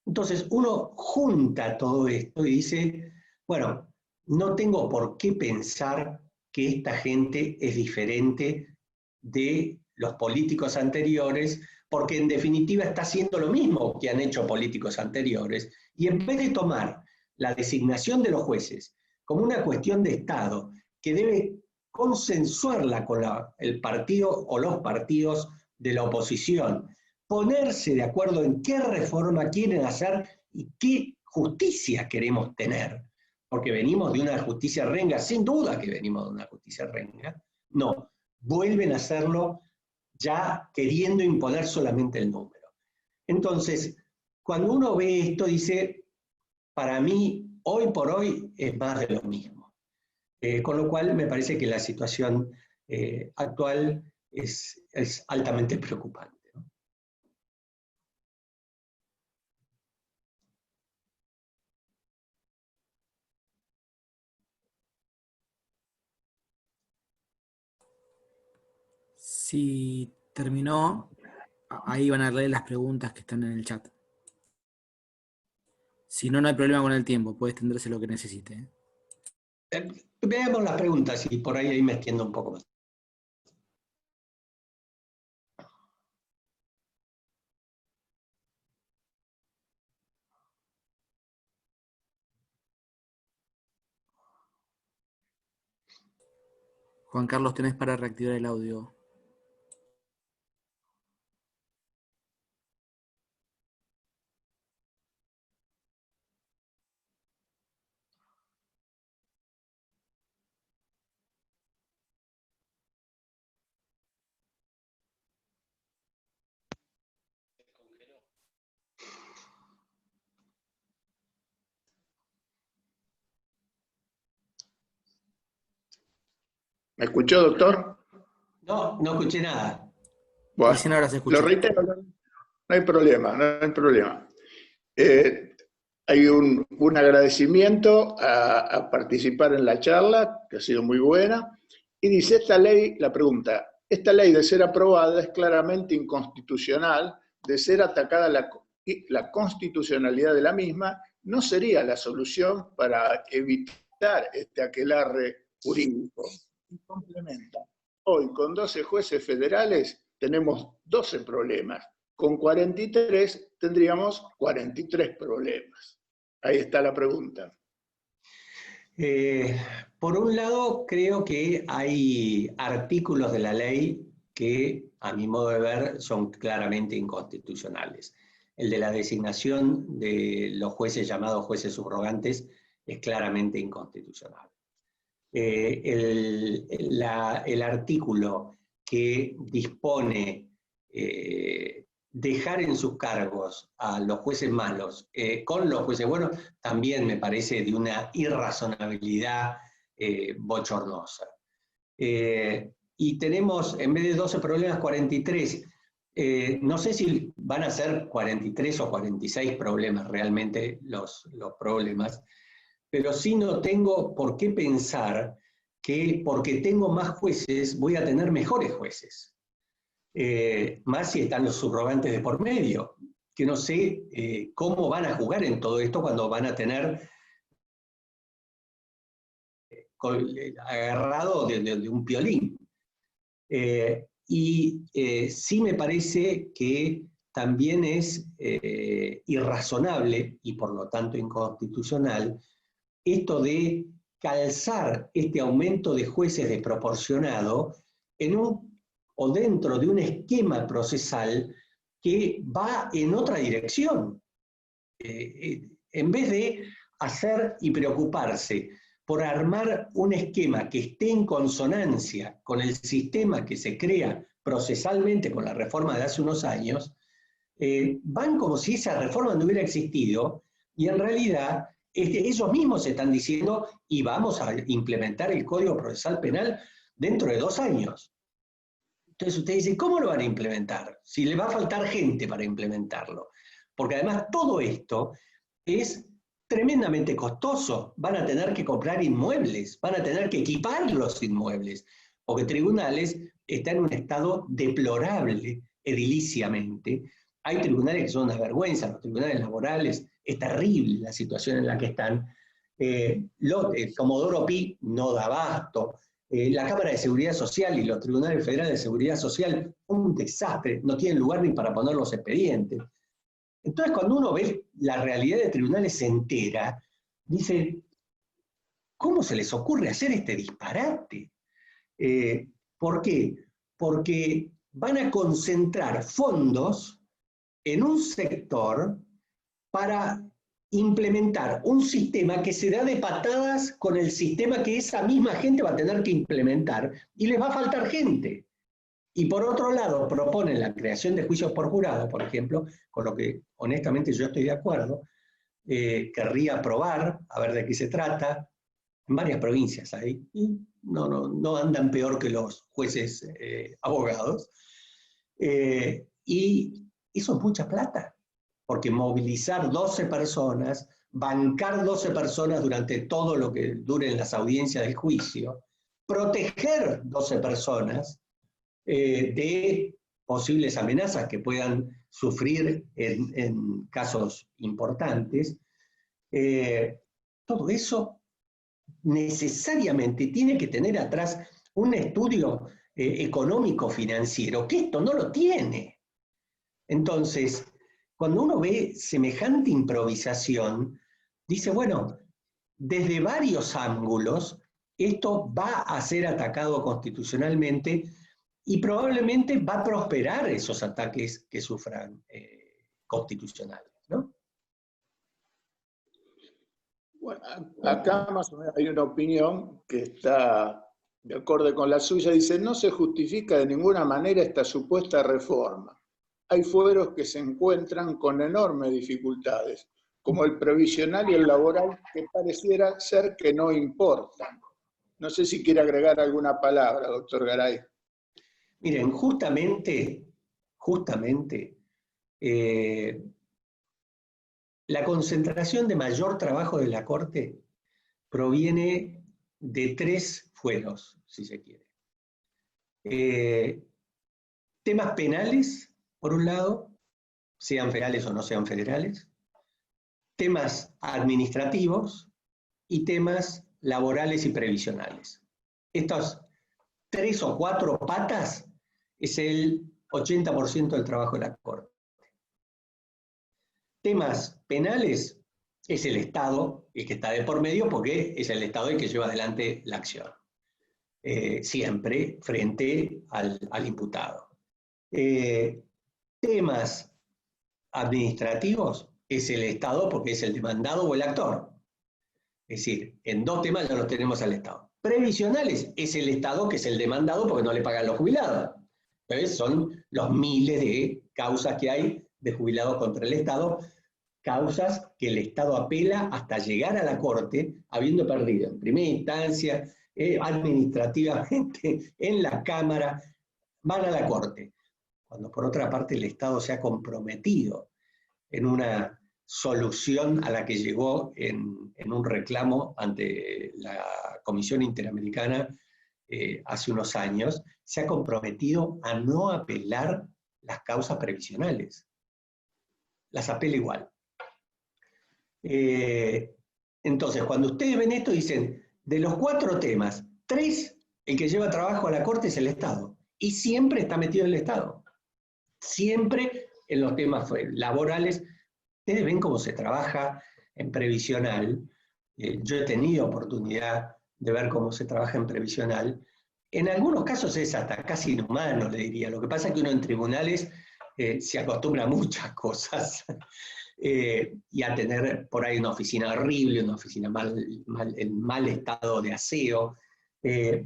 Entonces uno junta todo esto y dice, bueno, no tengo por qué pensar que esta gente es diferente de los políticos anteriores, porque en definitiva está haciendo lo mismo que han hecho políticos anteriores, y en vez de tomar la designación de los jueces como una cuestión de Estado que debe consensuarla con el partido o los partidos de la oposición, ponerse de acuerdo en qué reforma quieren hacer y qué justicia queremos tener, porque venimos de una justicia renga, sin duda que venimos de una justicia renga, no, vuelven a hacerlo ya queriendo imponer solamente el número. Entonces, cuando uno ve esto, dice, para mí, hoy por hoy, es más de lo mismo. Con lo cual, me parece que la situación actual es altamente preocupante, ¿no? Si terminó, ahí van a leer las preguntas que están en el chat. Si no, no hay problema con el tiempo, puede extenderse lo que necesite. Veamos las preguntas y por ahí me extiendo un poco más. Juan Carlos, tenés para reactivar el audio. ¿Me escuchó, doctor? No, no escuché nada. Bueno, Recién ahora se escucha. lo reitero, no hay problema, no hay problema. Hay un agradecimiento a participar en la charla, que ha sido muy buena, y dice, esta ley, la pregunta, esta ley de ser aprobada es claramente inconstitucional, de ser atacada la constitucionalidad de la misma no sería la solución para evitar este aquelarre jurídico. Y complementa. Hoy, con 12 jueces federales, tenemos 12 problemas. Con 43 tendríamos 43 problemas. Ahí está la pregunta. Por un lado, creo que hay artículos de la ley que, a mi modo de ver, son claramente inconstitucionales. El de la designación de los jueces llamados jueces subrogantes es claramente inconstitucional. El artículo que dispone dejar en sus cargos a los jueces malos con los jueces buenos también me parece de una irrazonabilidad bochornosa. Y tenemos, en vez de 12 problemas, 43. No sé si van a ser 43 o 46 problemas realmente los problemas, pero sí no tengo por qué pensar que porque tengo más jueces voy a tener mejores jueces. Más si están los subrogantes de por medio, que no sé cómo van a jugar en todo esto cuando van a tener agarrado de un piolín. Sí me parece que también es irrazonable y por lo tanto inconstitucional esto de calzar este aumento de jueces desproporcionado en o dentro de un esquema procesal que va en otra dirección. En vez de hacer y preocuparse por armar un esquema que esté en consonancia con el sistema que se crea procesalmente con la reforma de hace unos años, van como si esa reforma no hubiera existido y en realidad ellos mismos están diciendo y vamos a implementar el Código Procesal Penal dentro de 2 años. Entonces usted dice, ¿cómo lo van a implementar? Si le va a faltar gente para implementarlo. Porque además todo esto es tremendamente costoso. Van a tener que comprar inmuebles, van a tener que equipar los inmuebles, porque tribunales están en un estado deplorable ediliciamente. Hay tribunales que son una vergüenza, los tribunales laborales, es terrible la situación en la que están. Comodoro Pi no da abasto. La Cámara de Seguridad Social y los tribunales federales de seguridad social, un desastre, no tienen lugar ni para poner los expedientes. Entonces, cuando uno ve la realidad de tribunales entera, dice, ¿cómo se les ocurre hacer este disparate? ¿Por qué? Porque van a concentrar fondos en un sector para implementar un sistema que se da de patadas con el sistema que esa misma gente va a tener que implementar y les va a faltar gente. Y por otro lado, proponen la creación de juicios por jurado, por ejemplo, con lo que honestamente yo estoy de acuerdo, querría probar, a ver de qué se trata, en varias provincias hay, y no andan peor que los jueces abogados, y eso es mucha plata, porque movilizar 12 personas, bancar 12 personas durante todo lo que duren las audiencias del juicio, proteger 12 personas de posibles amenazas que puedan sufrir en casos importantes, todo eso necesariamente tiene que tener atrás un estudio económico-financiero, que esto no lo tiene. Entonces, cuando uno ve semejante improvisación, dice, bueno, desde varios ángulos, esto va a ser atacado constitucionalmente y probablemente va a prosperar esos ataques que sufran constitucionales, ¿no? Bueno, acá más o menos hay una opinión que está de acuerdo con la suya. Dice, no se justifica de ninguna manera esta supuesta reforma. Hay fueros que se encuentran con enormes dificultades, como el previsional y el laboral, que pareciera ser que no importan. No sé si quiere agregar alguna palabra, doctor Garay. Miren, justamente, la concentración de mayor trabajo de la Corte proviene de 3 fueros, si se quiere. Temas penales, por un lado, sean federales o no sean federales, temas administrativos y temas laborales y previsionales. Estas 3 o 4 patas es el 80% del trabajo de la Corte. Temas penales es el Estado el que está de por medio, porque es el Estado el que lleva adelante la acción, siempre frente al imputado. Temas administrativos es el Estado porque es el demandado o el actor. Es decir, en 2 temas ya los tenemos al Estado. Previsionales es el Estado que es el demandado porque no le pagan los jubilados. Entonces son los miles de causas que hay de jubilados contra el Estado, causas que el Estado apela hasta llegar a la Corte, habiendo perdido en primera instancia, administrativamente, en la Cámara, van a la Corte. Cuando por otra parte el Estado se ha comprometido en una solución a la que llegó en un reclamo ante la Comisión Interamericana hace unos años, se ha comprometido a no apelar las causas previsionales. Las apela igual. Entonces, cuando ustedes ven esto, dicen, de los 4 temas, 3, el que lleva trabajo a la Corte es el Estado. Y siempre está metido el Estado. Siempre en los temas laborales. Ustedes ven cómo se trabaja en previsional. Yo he tenido oportunidad de ver cómo se trabaja en previsional. En algunos casos es hasta casi inhumano, le diría. Lo que pasa es que uno en tribunales se acostumbra a muchas cosas. Y a tener por ahí una oficina horrible, una oficina en mal estado de aseo,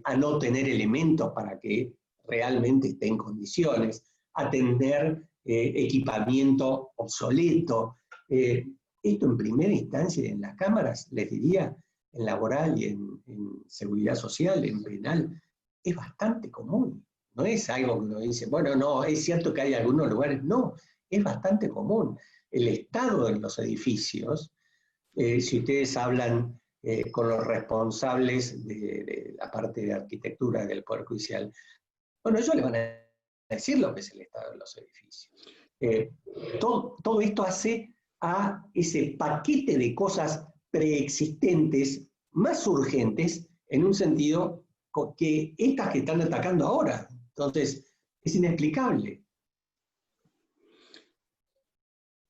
a no tener elementos para que realmente esté en condiciones, a tener equipamiento obsoleto. Esto en primera instancia en las cámaras, les diría, en laboral y en seguridad social, en penal, es bastante común. No es algo que uno dice, bueno, no, es cierto que hay algunos lugares, no, es bastante común. El estado de los edificios, si ustedes hablan con los responsables de la parte de arquitectura del Poder Judicial, bueno, ellos les van a decir lo que es el estado de los edificios. Todo esto hace a ese paquete de cosas preexistentes, más urgentes, en un sentido que estas que están atacando ahora. Entonces, es inexplicable.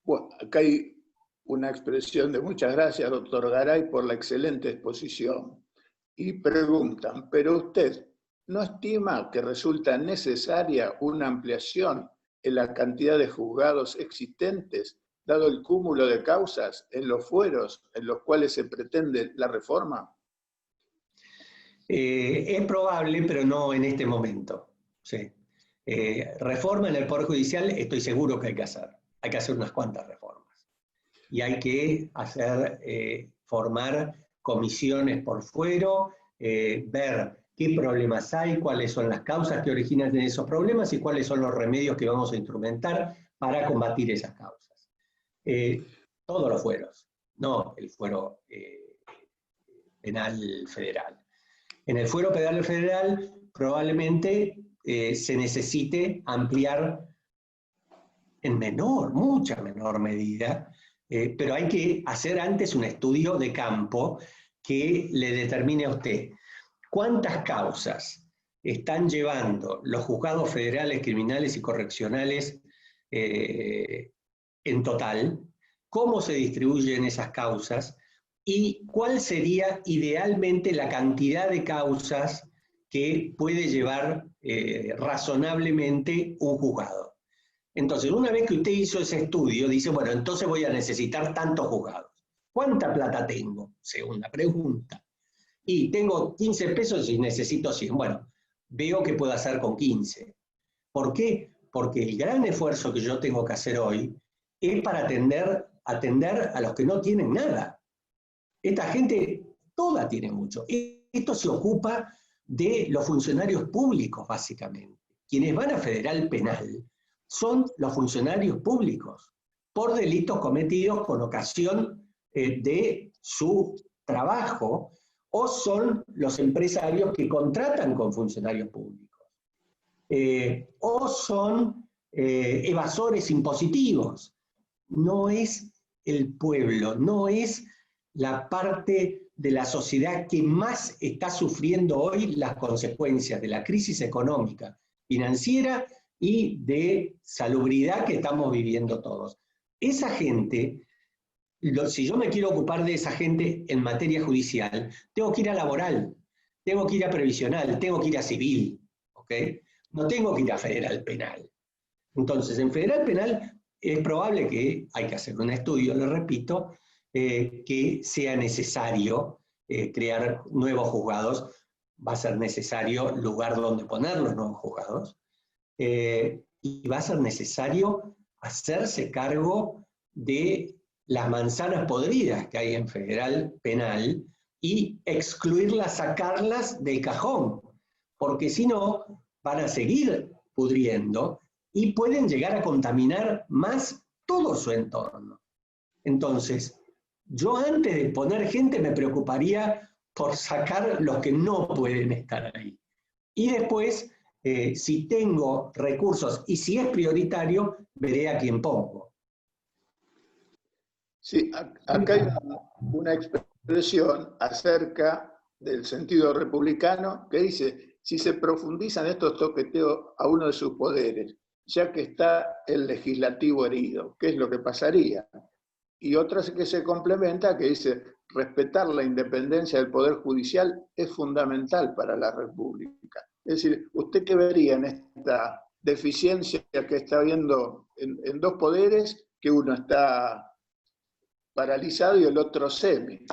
Bueno, acá hay una expresión de muchas gracias, doctor Garay, por la excelente exposición. Y preguntan, ¿pero usted no estima que resulta necesaria una ampliación en la cantidad de juzgados existentes, dado el cúmulo de causas en los fueros en los cuales se pretende la reforma? Es probable, pero no en este momento. Sí. Reforma en el Poder Judicial estoy seguro que hay que hacer. Hay que hacer unas cuantas reformas. Y hay que hacer, formar comisiones por fuero, ver qué problemas hay, cuáles son las causas que originan esos problemas y cuáles son los remedios que vamos a instrumentar para combatir esas causas. Todos los fueros, no el fuero penal federal. En el fuero penal federal probablemente se necesite ampliar en mucha menor medida, pero hay que hacer antes un estudio de campo que le determine a usted cuántas causas están llevando los juzgados federales, criminales y correccionales en total, cómo se distribuyen esas causas y cuál sería idealmente la cantidad de causas que puede llevar razonablemente un juzgado. Entonces, una vez que usted hizo ese estudio, dice, bueno, entonces voy a necesitar tantos juzgados. ¿Cuánta plata tengo? Segunda pregunta. Y tengo 15 pesos y necesito 100. Bueno, veo que puedo hacer con 15. ¿Por qué? Porque el gran esfuerzo que yo tengo que hacer hoy es para atender a los que no tienen nada. Esta gente toda tiene mucho. Esto se ocupa de los funcionarios públicos, básicamente. Quienes van a federal penal son los funcionarios públicos por delitos cometidos con ocasión de su trabajo, o son los empresarios que contratan con funcionarios públicos, o son evasores impositivos. no es el pueblo, no es la parte de la sociedad que más está sufriendo hoy las consecuencias de la crisis económica, financiera y de salubridad que estamos viviendo todos. Esa gente, si yo me quiero ocupar de esa gente en materia judicial, tengo que ir a laboral, tengo que ir a previsional, tengo que ir a civil, ¿ok? No tengo que ir a federal penal. Entonces, en federal penal es probable que, hay que hacer un estudio, lo repito, que sea necesario crear nuevos juzgados, va a ser necesario lugar donde poner los nuevos juzgados, y va a ser necesario hacerse cargo de las manzanas podridas que hay en federal penal y excluirlas, sacarlas del cajón, porque si no van a seguir pudriendo y pueden llegar a contaminar más todo su entorno. Entonces, yo antes de poner gente me preocuparía por sacar los que no pueden estar ahí. Y después, si tengo recursos y si es prioritario, veré a quién pongo. Sí, acá hay una expresión acerca del sentido republicano que dice, si se profundizan estos toqueteos a uno de sus poderes, ya que está el legislativo herido, ¿qué es lo que pasaría? Y otra que se complementa, que dice, respetar la independencia del Poder Judicial es fundamental para la República. Es decir, ¿usted qué vería en esta deficiencia que está habiendo en dos poderes, que uno está paralizado y el otro semi?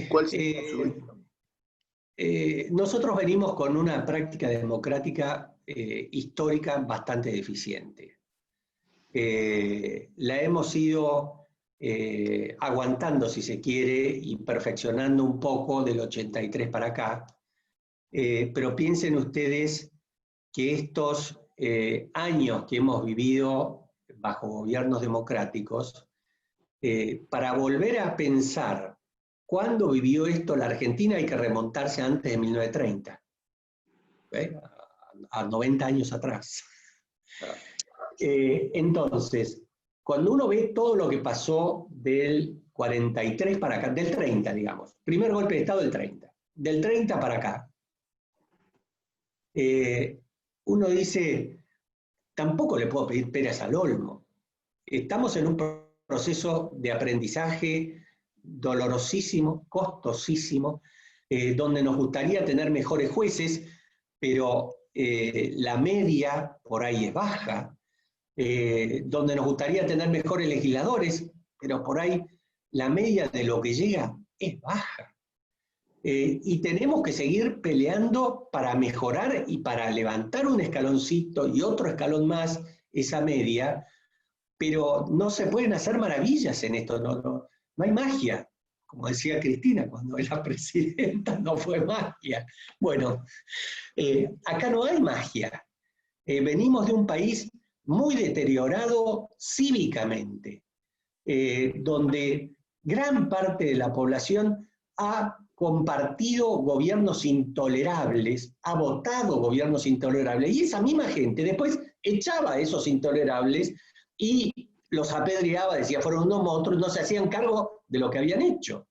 ¿Cuál sería su nosotros venimos con una práctica democrática histórica bastante deficiente. La hemos ido aguantando, si se quiere, y perfeccionando un poco del 83 para acá, pero piensen ustedes que estos años que hemos vivido bajo gobiernos democráticos, para volver a pensar cuándo vivió esto la Argentina hay que remontarse antes de 1930, a 90 años atrás. Entonces, cuando uno ve todo lo que pasó del 43 para acá, del 30, digamos, primer golpe de Estado del 30, del 30 para acá, uno dice, tampoco le puedo pedir peras al olmo. Estamos en un proceso de aprendizaje dolorosísimo, costosísimo, donde nos gustaría tener mejores jueces, pero la media por ahí es baja, donde nos gustaría tener mejores legisladores, pero por ahí la media de lo que llega es baja. Y tenemos que seguir peleando para mejorar y para levantar un escaloncito y otro escalón más esa media, pero no se pueden hacer maravillas en esto, no hay magia. Como decía Cristina, cuando era presidenta no fue magia. Bueno, acá no hay magia. Venimos de un país muy deteriorado cívicamente, donde gran parte de la población ha compartido gobiernos intolerables, ha votado gobiernos intolerables, y esa misma gente después echaba a esos intolerables y los apedreaba, decía fueron unos monstruos, no se hacían cargo de lo que habían hecho.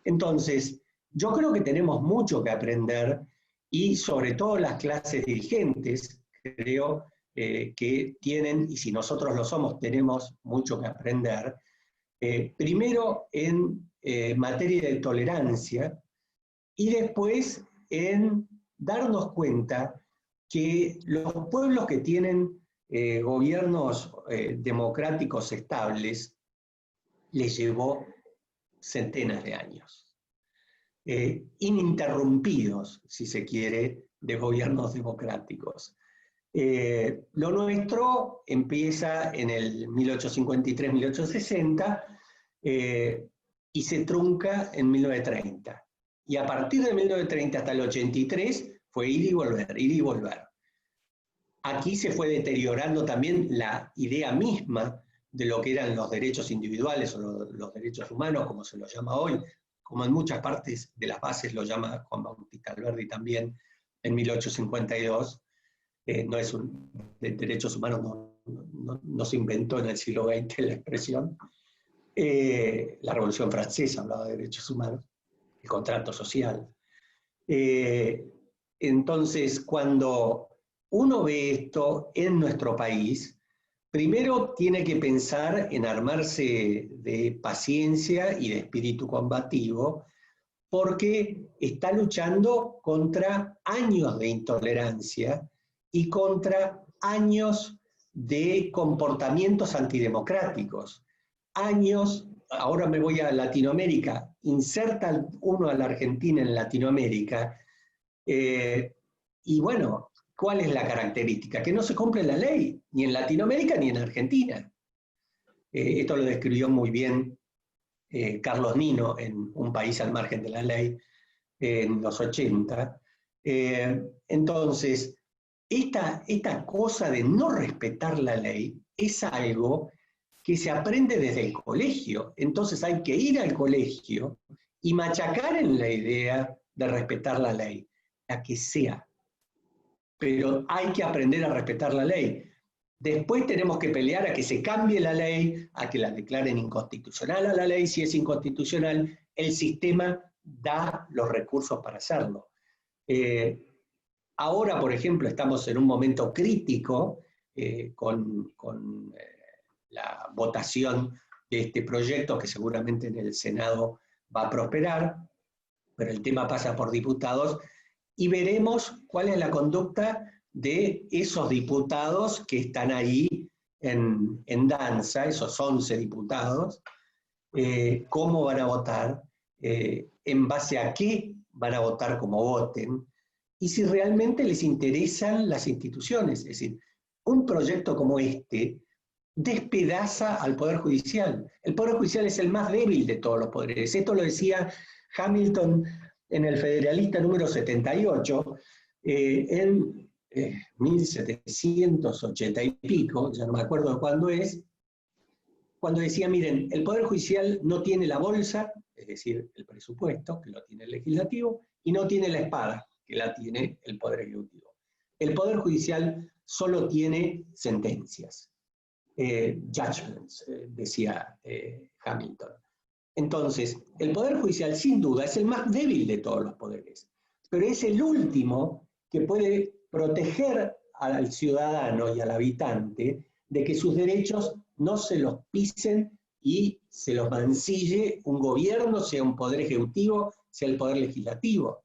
Entonces, yo creo que tenemos mucho que aprender, y sobre todo las clases dirigentes, creo que tienen, y si nosotros lo somos, tenemos mucho que aprender, primero en materia de tolerancia, y después en darnos cuenta que los pueblos que tienen gobiernos democráticos estables les llevó centenas de años, ininterrumpidos, si se quiere, de gobiernos democráticos. Lo nuestro empieza en el 1853-1860 y se trunca en 1930. Y a partir de 1930 hasta el 83 fue ir y volver, ir y volver. Aquí se fue deteriorando también la idea misma de lo que eran los derechos individuales o los derechos humanos, como se los llama hoy, como en muchas partes de las bases lo llama Juan Bautista Alberdi también en 1852. No es de derechos humanos, no se inventó en el siglo XX la expresión. La Revolución Francesa hablaba de derechos humanos, el contrato social. Entonces, cuando uno ve esto en nuestro país, primero tiene que pensar en armarse de paciencia y de espíritu combativo, porque está luchando contra años de intolerancia y contra años de comportamientos antidemocráticos. Años, ahora me voy a Latinoamérica, inserta uno a la Argentina en Latinoamérica, y bueno, ¿cuál es la característica? Que no se cumple la ley, ni en Latinoamérica ni en Argentina. Esto lo describió muy bien Carlos Nino en Un país al margen de la ley, en los 80. Entonces, esta cosa de no respetar la ley es algo que se aprende desde el colegio. Entonces hay que ir al colegio y machacar en la idea de respetar la ley, la que sea. Pero hay que aprender a respetar la ley. Después tenemos que pelear a que se cambie la ley, a que la declaren inconstitucional a la ley. Si es inconstitucional, el sistema da los recursos para hacerlo. Ahora, por ejemplo, estamos en un momento crítico con la votación de este proyecto, que seguramente en el Senado va a prosperar, pero el tema pasa por diputados, y veremos cuál es la conducta de esos diputados que están ahí en danza, esos 11 diputados, cómo van a votar, en base a qué van a votar como voten, y si realmente les interesan las instituciones. Es decir, un proyecto como este despedaza al Poder Judicial. El Poder Judicial es el más débil de todos los poderes. Esto lo decía Hamilton en el Federalista número 78, en 1780 y pico, ya no me acuerdo de cuándo es, cuando decía, miren, el Poder Judicial no tiene la bolsa, es decir, el presupuesto, que lo tiene el Legislativo, y no tiene la espada, que la tiene el Poder Ejecutivo. El Poder Judicial solo tiene sentencias, judgments, decía Hamilton. Entonces, el Poder Judicial sin duda es el más débil de todos los poderes, pero es el último que puede proteger al ciudadano y al habitante de que sus derechos no se los pisen y se los mancille un gobierno, sea un poder ejecutivo, sea el poder legislativo.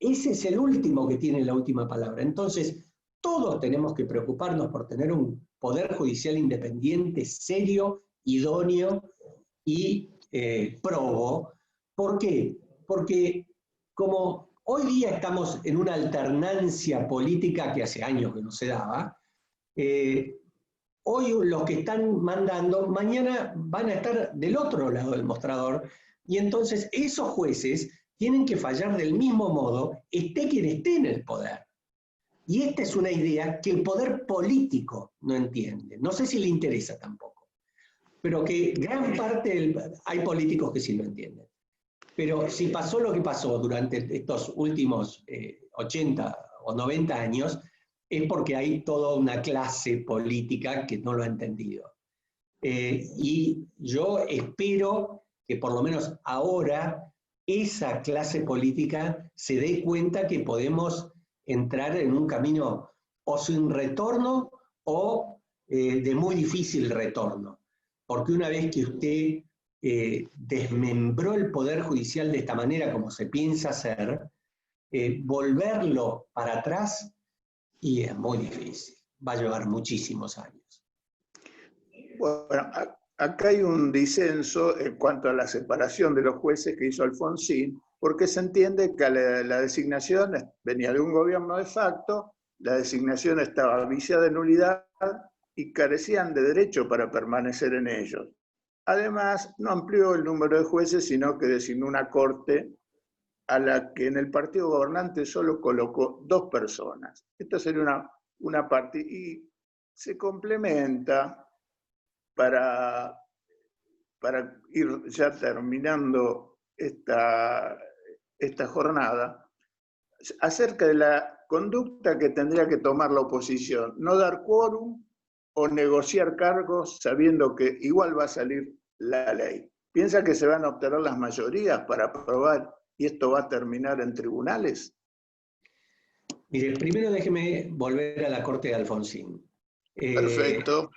Ese es el último que tiene la última palabra. Entonces, todos tenemos que preocuparnos por tener un poder judicial independiente, serio, idóneo y probo. ¿Por qué? Porque como hoy día estamos en una alternancia política que hace años que no se daba, hoy los que están mandando, mañana van a estar del otro lado del mostrador, y entonces esos jueces tienen que fallar del mismo modo, esté quien esté en el poder. Y esta es una idea que el poder político no entiende. No sé si le interesa tampoco, pero que gran parte hay políticos que sí lo entienden. Pero si pasó lo que pasó durante estos últimos 80 o 90 años, es porque hay toda una clase política que no lo ha entendido. Y yo espero que por lo menos ahora esa clase política se dé cuenta que podemos entrar en un camino o sin retorno o de muy difícil retorno. Porque una vez que usted desmembró el Poder Judicial de esta manera como se piensa hacer, volverlo para atrás y es muy difícil. Va a llevar muchísimos años. Bueno, acá hay un disenso en cuanto a la separación de los jueces que hizo Alfonsín, porque se entiende que la designación venía de un gobierno de facto, la designación estaba viciada de nulidad y carecían de derecho para permanecer en ellos. Además, no amplió el número de jueces, sino que designó una corte a la que en el partido gobernante solo colocó 2 personas. Esta sería una parte, y se complementa para ir ya terminando esta jornada, acerca de la conducta que tendría que tomar la oposición. No dar quórum o negociar cargos sabiendo que igual va a salir la ley? ¿Piensa que se van a obtener las mayorías para aprobar y esto va a terminar en tribunales? Mire, primero déjeme volver a la corte de Alfonsín. Perfecto.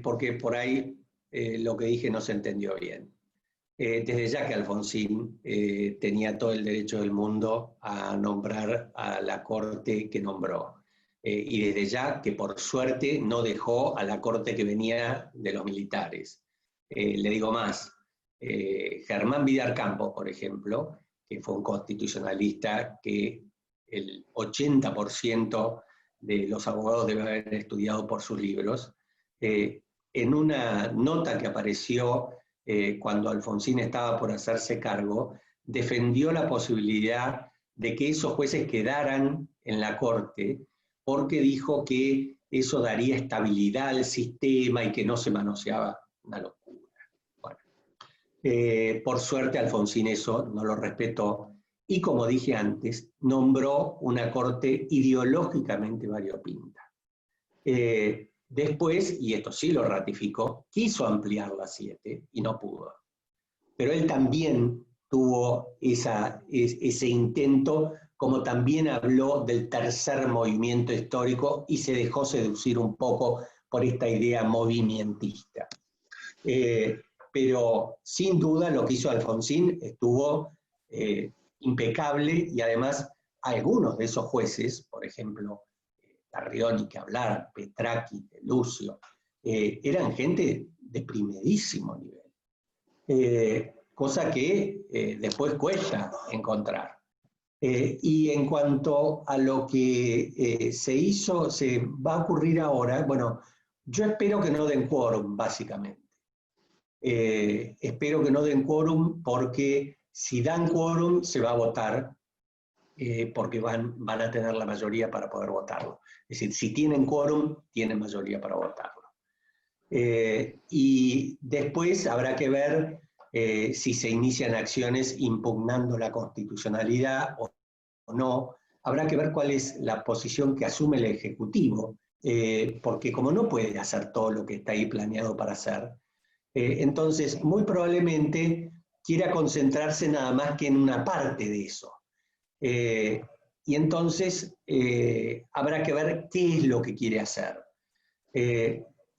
Porque por ahí lo que dije no se entendió bien. Desde ya que Alfonsín tenía todo el derecho del mundo a nombrar a la corte que nombró. Y desde ya que por suerte no dejó a la corte que venía de los militares. Le digo más, Germán Vidar Campos, por ejemplo, que fue un constitucionalista que el 80% de los abogados debe haber estudiado por sus libros, en una nota que apareció cuando Alfonsín estaba por hacerse cargo, defendió la posibilidad de que esos jueces quedaran en la corte, porque dijo que eso daría estabilidad al sistema y que no se manoseaba. Una locura. Bueno, por suerte Alfonsín eso no lo respetó, y como dije antes, nombró una corte ideológicamente variopinta. Después, y esto sí lo ratificó, quiso ampliar la 7 y no pudo. Pero él también tuvo ese intento, como también habló del tercer movimiento histórico y se dejó seducir un poco por esta idea movimentista. Pero sin duda lo que hizo Alfonsín estuvo impecable, y además algunos de esos jueces, por ejemplo, Carrión, que hablar, Petracchi, Lucio, eran gente de primerísimo nivel, cosa que después cuesta encontrar. Y en cuanto a lo que se va a ocurrir ahora, bueno, yo espero que no den quórum, básicamente. Espero que no den quórum porque si dan quórum se va a votar, porque van a tener la mayoría para poder votarlo. Es decir, si tienen quórum, tienen mayoría para votarlo. Y después habrá que ver si se inician acciones impugnando la constitucionalidad o no. Habrá que ver cuál es la posición que asume el Ejecutivo, porque como no puede hacer todo lo que está ahí planeado para hacer, entonces muy probablemente quiera concentrarse nada más que en una parte de eso. Y entonces habrá que ver qué es lo que quiere hacer.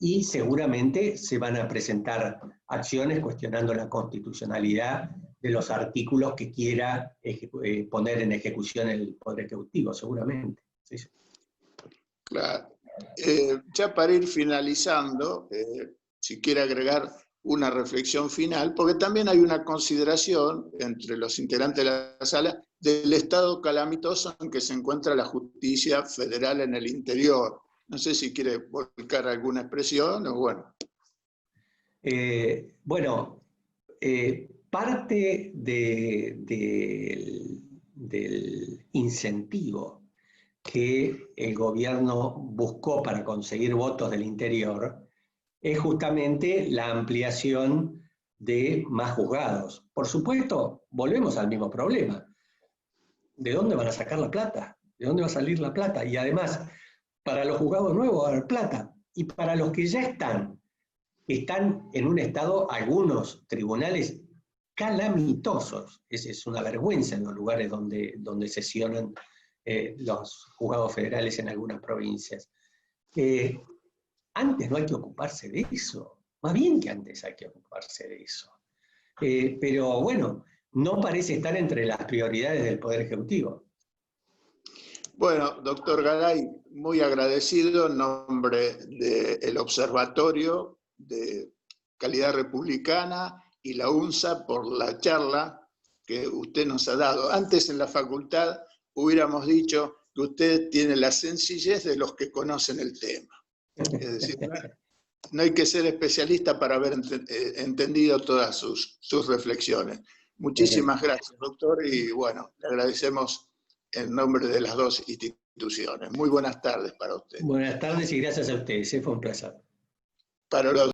Y seguramente se van a presentar acciones cuestionando la constitucionalidad de los artículos que quiera poner en ejecución el Poder Ejecutivo, seguramente. Sí, sí. Claro. Ya para ir finalizando, si quiere agregar una reflexión final, porque también hay una consideración entre los integrantes de la sala del estado calamitoso en que se encuentra la justicia federal en el interior. No sé si quiere volcar alguna expresión o bueno. Parte del incentivo que el gobierno buscó para conseguir votos del interior es justamente la ampliación de más juzgados. Por supuesto, volvemos al mismo problema. ¿De dónde van a sacar la plata? ¿De dónde va a salir la plata? Y además, para los juzgados nuevos va a haber plata. Y para los que ya están en un estado, algunos tribunales calamitosos. Es una vergüenza en los lugares donde sesionan los juzgados federales en algunas provincias. Antes no hay que ocuparse de eso. Más bien que antes hay que ocuparse de eso. Pero bueno, no parece estar entre las prioridades del Poder Ejecutivo. Bueno, doctor Garay, muy agradecido en nombre del Observatorio de Calidad Republicana y la UNSA por la charla que usted nos ha dado. Antes en la facultad hubiéramos dicho que usted tiene la sencillez de los que conocen el tema. Es decir, no hay que ser especialista para haber entendido todas sus reflexiones. Muchísimas gracias, doctor, y bueno, le agradecemos en nombre de las dos instituciones. Muy buenas tardes para usted. Buenas tardes y gracias a ustedes, fue un placer. Para los